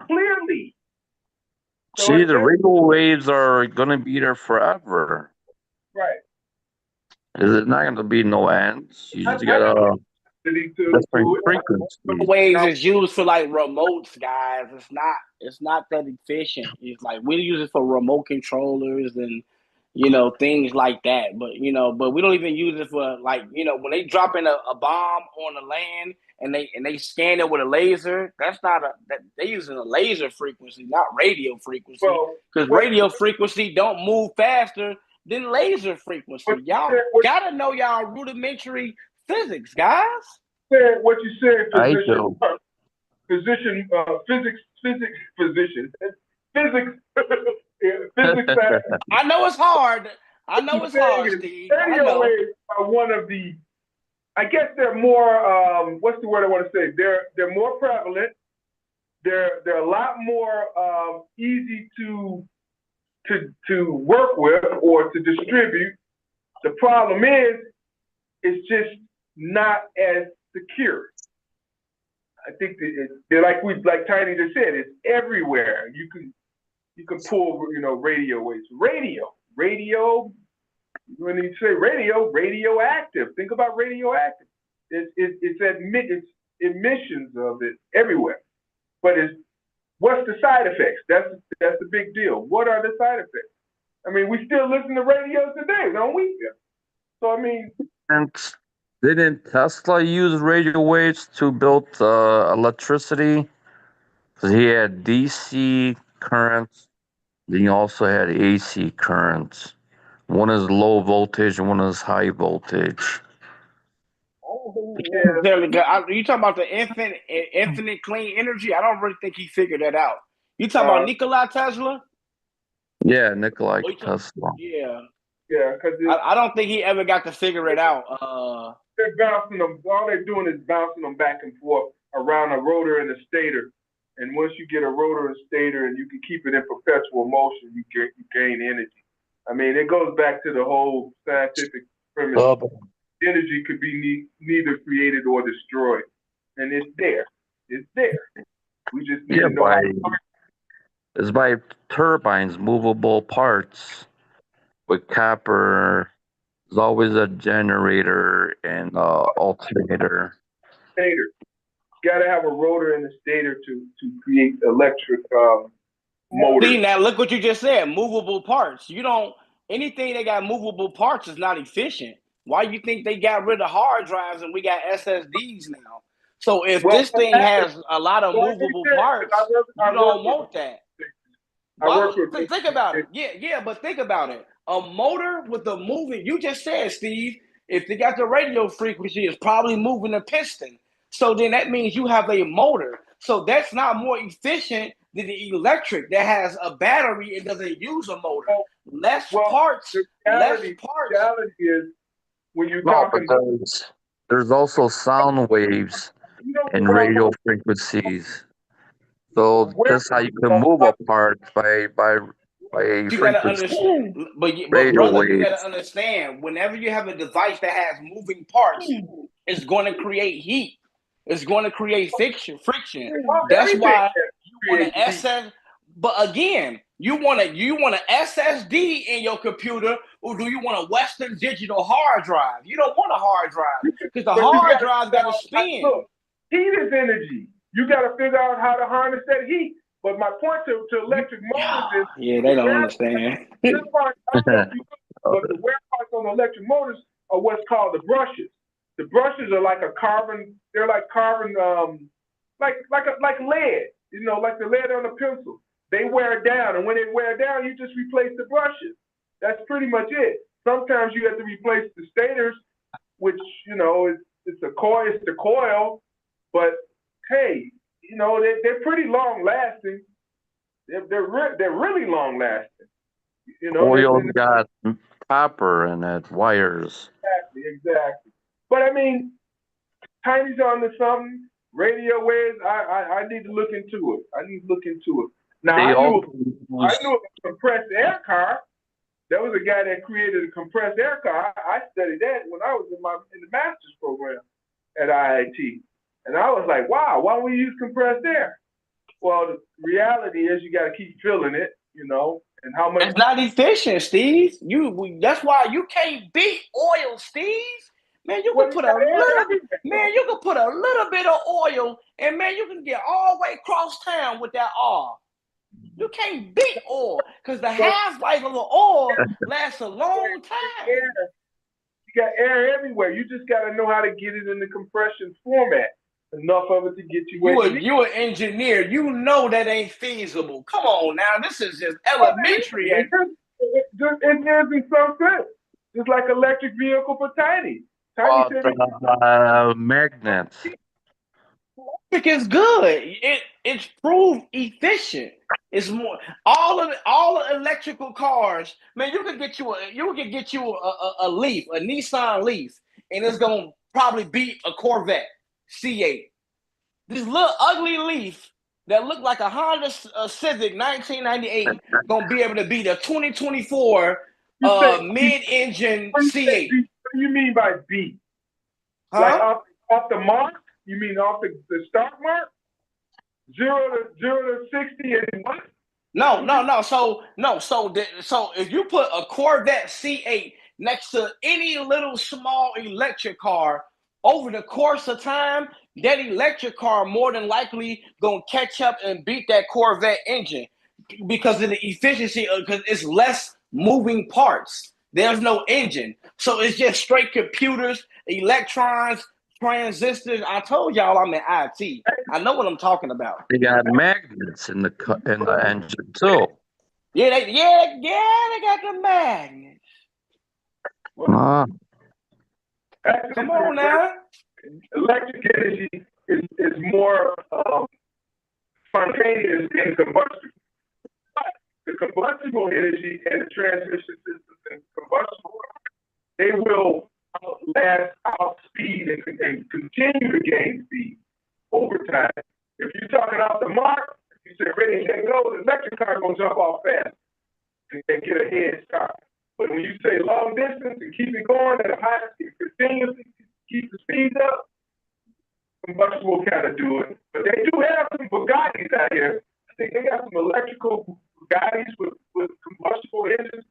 clearly. So the radio waves are gonna be there forever. Right. There's not gonna be no ends. You just gotta. Waves is used for like remotes, guys. It's not that efficient. It's like we use it for remote controllers and things like that. But but we don't even use it for when they drop in a bomb on the land and they scan it with a laser. That's not they're using a laser frequency, not radio frequency. Because radio frequency don't move faster than laser frequency. Y'all gotta know y'all rudimentary physics, guys. What you said, physician. Physics. I know it's hard. Steve. Radio waves are one of the. I guess they're more. What's the word I want to say? They're more prevalent. They're a lot more easy to to work with or to distribute. The problem is, it's just not as secure. I think they're like Tiny just said, it's everywhere. You can pull, radio waves. Radio. When you say radio, radioactive. Think about radioactive. It's emissions of it everywhere. But what's the side effects? That's the big deal. What are the side effects? I mean, we still listen to radio today, don't we? Yeah. So I mean, And didn't Tesla use radio waves to build electricity? Because he had DC currents, then he also had AC currents. One is low voltage and one is high voltage. Yeah. You talking about the infinite clean energy? I don't really think he figured that out. You talking about Nikola Tesla? Yeah, Nikola Tesla. Yeah. Yeah, because I don't think he ever got to figure it out. They're bouncing them. All they're doing is bouncing them back and forth around a rotor and a stator. And once you get a rotor and stator and you can keep it in perpetual motion, you gain energy. I mean, it goes back to the whole scientific premise. Energy could be neither created or destroyed. And it's there. It's there. We just need to know how to work. It's by turbines, movable parts. With copper, there's always a generator and alternator. Stator. You got to have a rotor and a stator to create electric motors. See, now look what you just said. Movable parts. Anything that got movable parts is not efficient. Why you think they got rid of hard drives and we got SSDs now? So if this thing has a lot of movable parts, you don't want that. Think about it. Yeah, but think about it. A motor with a moving, you just said, Steve, if they got the radio frequency, it's probably moving a piston. So then that means you have a motor. So that's not more efficient than the electric that has a battery and doesn't use a motor. Less parts. The reality is when you're talking. There's also sound waves and radio frequencies. So that's how you can move a part by a frequency. But brother, you gotta understand, whenever you have a device that has moving parts, it's going to create heat. It's going to create friction. That's why you want an SS. But again, you want an SSD in your computer, or do you want a Western Digital hard drive? You don't want a hard drive because the hard drive got to spin. Look, heat is energy. You got to figure out how to harness that heat. But my point to electric motors is... Yeah, they don't understand. But the wear parts on electric motors are what's called the brushes. The brushes are like a carbon... They're like carbon... like lead. Like the lead on a pencil. They wear down. And when they wear down, you just replace the brushes. That's pretty much it. Sometimes you have to replace the stators, which, it's the coil. But, hey... they're pretty long lasting. They're really long lasting. Oil's got copper in it, wires. Exactly. But I mean, Tiny's onto something. Radio waves. I need to look into it. Now I knew a compressed air car. There was a guy that created a compressed air car. I studied that when I was in the master's program at IIT. And I was like, wow, why don't we use compressed air? Well, the reality is you got to keep filling it, and how much. It's not efficient, Steve. That's why you can't beat oil, Steve. Man, you can put a little bit of oil, and man, you can get all the way across town with that oil. You can't beat oil because the half-life of the oil lasts a long time. You got air everywhere. You just got to know how to get it in the compression format. Enough of it to get you where you're an engineer. You know that ain't feasible. Come on now. This is just elementary. It is in some sense. Just like electric vehicle for Tiny. Magnets. Electric is good. It's proved efficient. It's more all the electrical cars. Man, you can get you a Leaf, a Nissan Leaf, and it's gonna probably beat a Corvette C8. This little ugly Leaf that look like a Honda Civic 1998 gonna be able to be the 2024 mid-engine C8? What do you mean by beat? Huh? Like off the mark? You mean off the start mark? 0 to 60 and what? No. So if you put a Corvette C8 next to any little small electric car, over the course of time, that electric car more than likely gonna catch up and beat that Corvette engine because of the efficiency, because it's less moving parts. There's no engine, so it's just straight computers, electrons, transistors. I told y'all I'm in IT. I know what I'm talking about. They got magnets in the engine too. Yeah, they got the magnets. Come on now. Electric energy is more spontaneous than combustion. But the combustible energy and the transmission systems and combustible, they will outspeed and continue to gain speed over time. If you're talking off the mark, you say ready and go, the electric car gonna jump off fast and get a head start. But when you say long distance and keep it going at a high speed, continuously keep the speed up, combustible kind of do it. But they do have some Bugattis out here. I think they got some electrical Bugattis with combustible engines,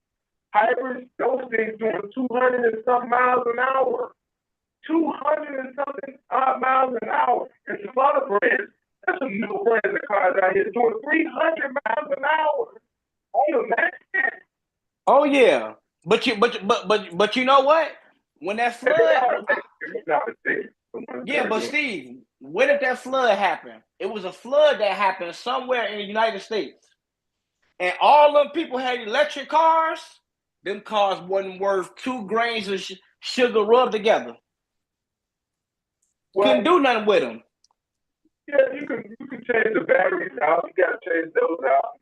hybrids. Those things doing 200 and something miles an hour. 200 and something miles an hour. And some other brands, there's some new brands of cars out here doing 300 miles an hour. Oh, man. Oh yeah, but you know what? When that flood, yeah, but Steve, when did that flood happen? It was a flood that happened somewhere in the United States, and all them people had electric cars. Them cars wasn't worth 2 grains of sugar rubbed together. Couldn't do nothing with them. Yeah, you can change the batteries out. You gotta change those out.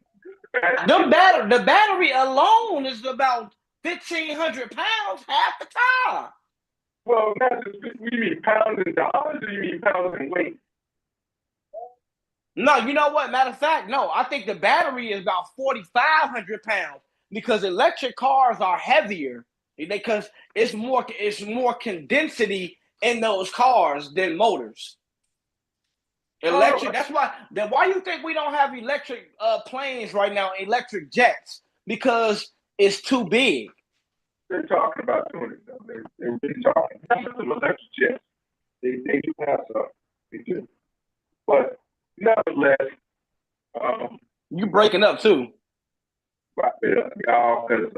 The battery alone is about 1,500 pounds, half the time. Well, not just, you mean pounds and dollars, or you mean pounds and weight? No, you know what? Matter of fact, no. I think the battery is about 4,500 pounds because electric cars are heavier because it's more condensity in those cars than motors. Electric. That's why. Then why you think we don't have electric planes right now? Electric jets because it's too big. They're talking about doing it. They're really talking about some electric jets. They do have some. They do. But nevertheless, you breaking up too. Y'all, because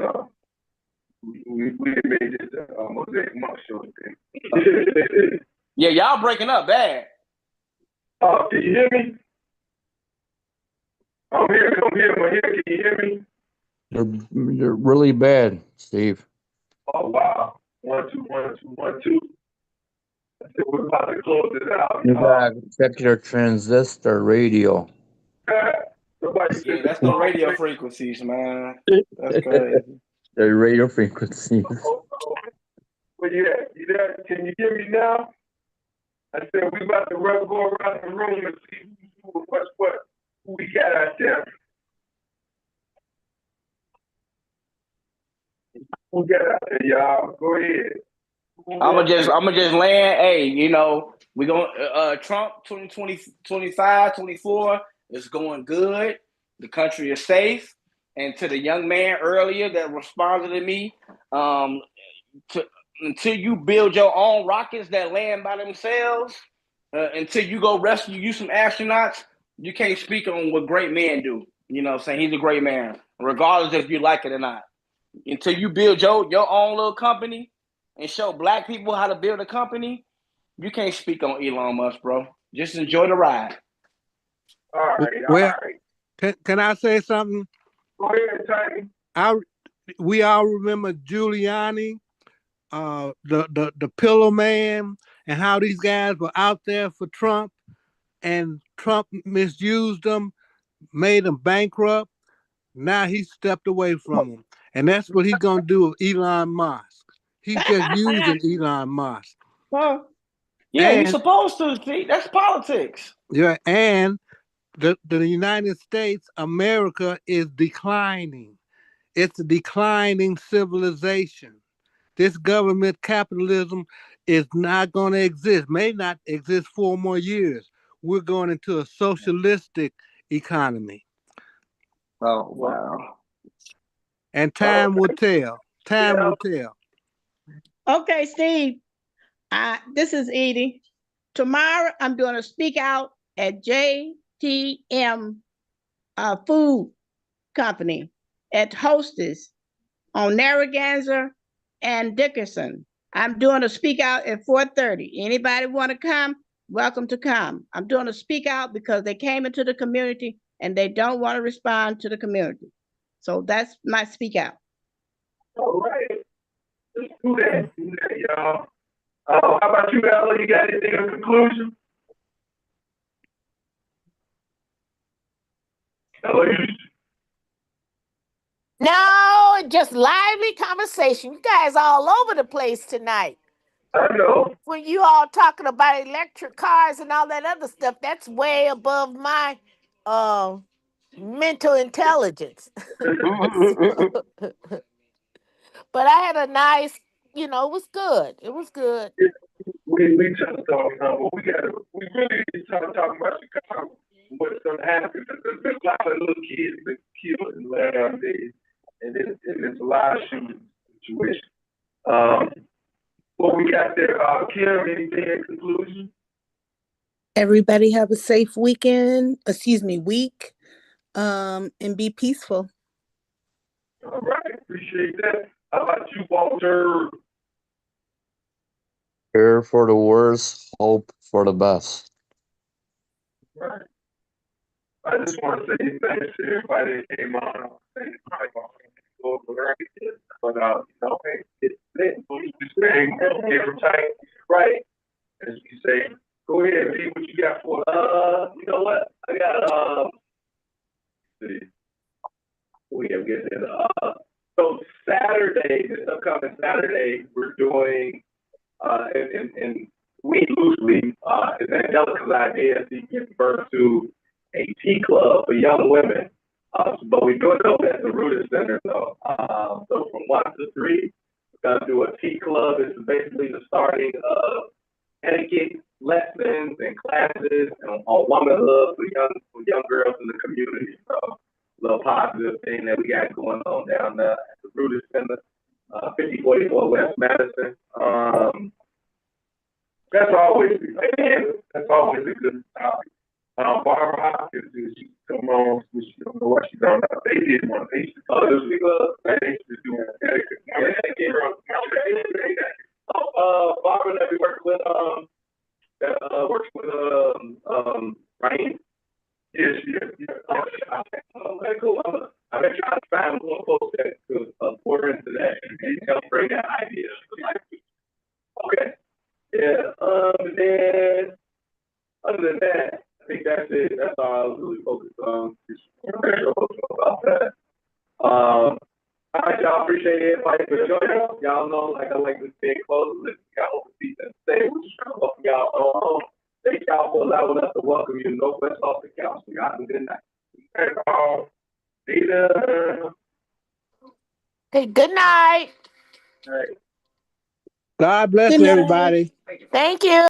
we made this Mosaic Monk show thing. Yeah, y'all breaking up bad. Can you hear me? I'm here. Can you hear me? They're really bad, Steve. Oh, wow. 1, 2, 1, 2, 1, 2. I said we're about to close it out. You gotta check your transistor radio. Yeah, that's the radio frequencies, man. That's crazy. The radio frequencies. Well, yeah, you there? Can you hear me now? I said we about to go around the room and see who we got out there. Who got out there, y'all? Go ahead. I'ma just land. Hey, you know, we going Trump 2025, 24 is going good. The country is safe. And to the young man earlier that responded to me, until you build your own rockets that land by themselves, until you go rescue you some astronauts, you can't speak on what great men do. You know what I'm saying? He's a great man, regardless if you like it or not. Until you build your own little company and show black people how to build a company, you can't speak on Elon Musk, bro. Just enjoy the ride. All right. Well, can I say something? Go ahead, Tiny. We all remember Giuliani, the Pillow Man, and how these guys were out there for Trump, and Trump misused them, made them bankrupt. Now he stepped away from them, and that's what he's gonna do with Elon Musk. He's just using Elon Musk. Well, yeah, he's supposed to. See, that's politics. Yeah, and the United States, America is declining. It's a declining civilization. This government capitalism is not going to exist, may not exist 4 more years. We're going into a socialistic economy. Oh, wow. And time will tell. Time will tell. Okay, Steve. This is Edie. Tomorrow, I'm doing a speak out at JTM Food Company at Hostess on Narragansett and Dickerson. I'm doing a speak out at 4:30. Anybody want to come? Welcome to come. I'm doing a speak out because they came into the community and they don't want to respond to the community. So that's my speak out. All right. Let's do that, y'all. How about you, Ella? You got anything in conclusion? Ella, No, just lively conversation. You guys all over the place tonight. I know. When you all talking about electric cars and all that other stuff, that's way above my mental intelligence. But I had a nice, it was good. It was good. We touched on we really need to talk about Chicago. What's gonna happen? There's been a lot of little kids been killed in the last days, and there's a lot of shooting situations. What we got there, Kim, anything in conclusion? Everybody have a safe week, and be peaceful. All right, appreciate that. How about you, Walter? Prepare for the worst, hope for the best. Right. I just want to say thanks to everybody that came on. But it's saying every time, right? As you say, go ahead and see what you got for. You know what? I got let's see. We have get it. So Saturday, this upcoming Saturday, we're doing and we loosely is Angelica's idea to give birth to a tea club for young women. But we do it over at the Rooter Center. So from 1 to 3, we're gonna do a tea club. It's basically the starting of etiquette lessons and classes on womanhood for young girls in the community. So a little positive thing that we got going on down there at the Rooter Center, 5044 West Madison. That's always a good topic. Barbara Hopkins, she come on, she don't know what she's on. They did one. They used to call this they used to do Barbara that we work with, that works with Ryan. Yes. Okay, cool. I've been trying to find one post that could pour into that and help bring that idea. Okay. Yeah. Then other than that, I think that's it. That's all I was really focused on. About that. All right, y'all. Appreciate it. Everybody for joining us. Y'all know, like I like to stay close. Y'all see that stay. Welcome y'all. Thank y'all for allowing us to welcome you to Northwest Off the Couch. Y'all have a good night. Later. Okay, good night. All right. God bless everybody. Thank you.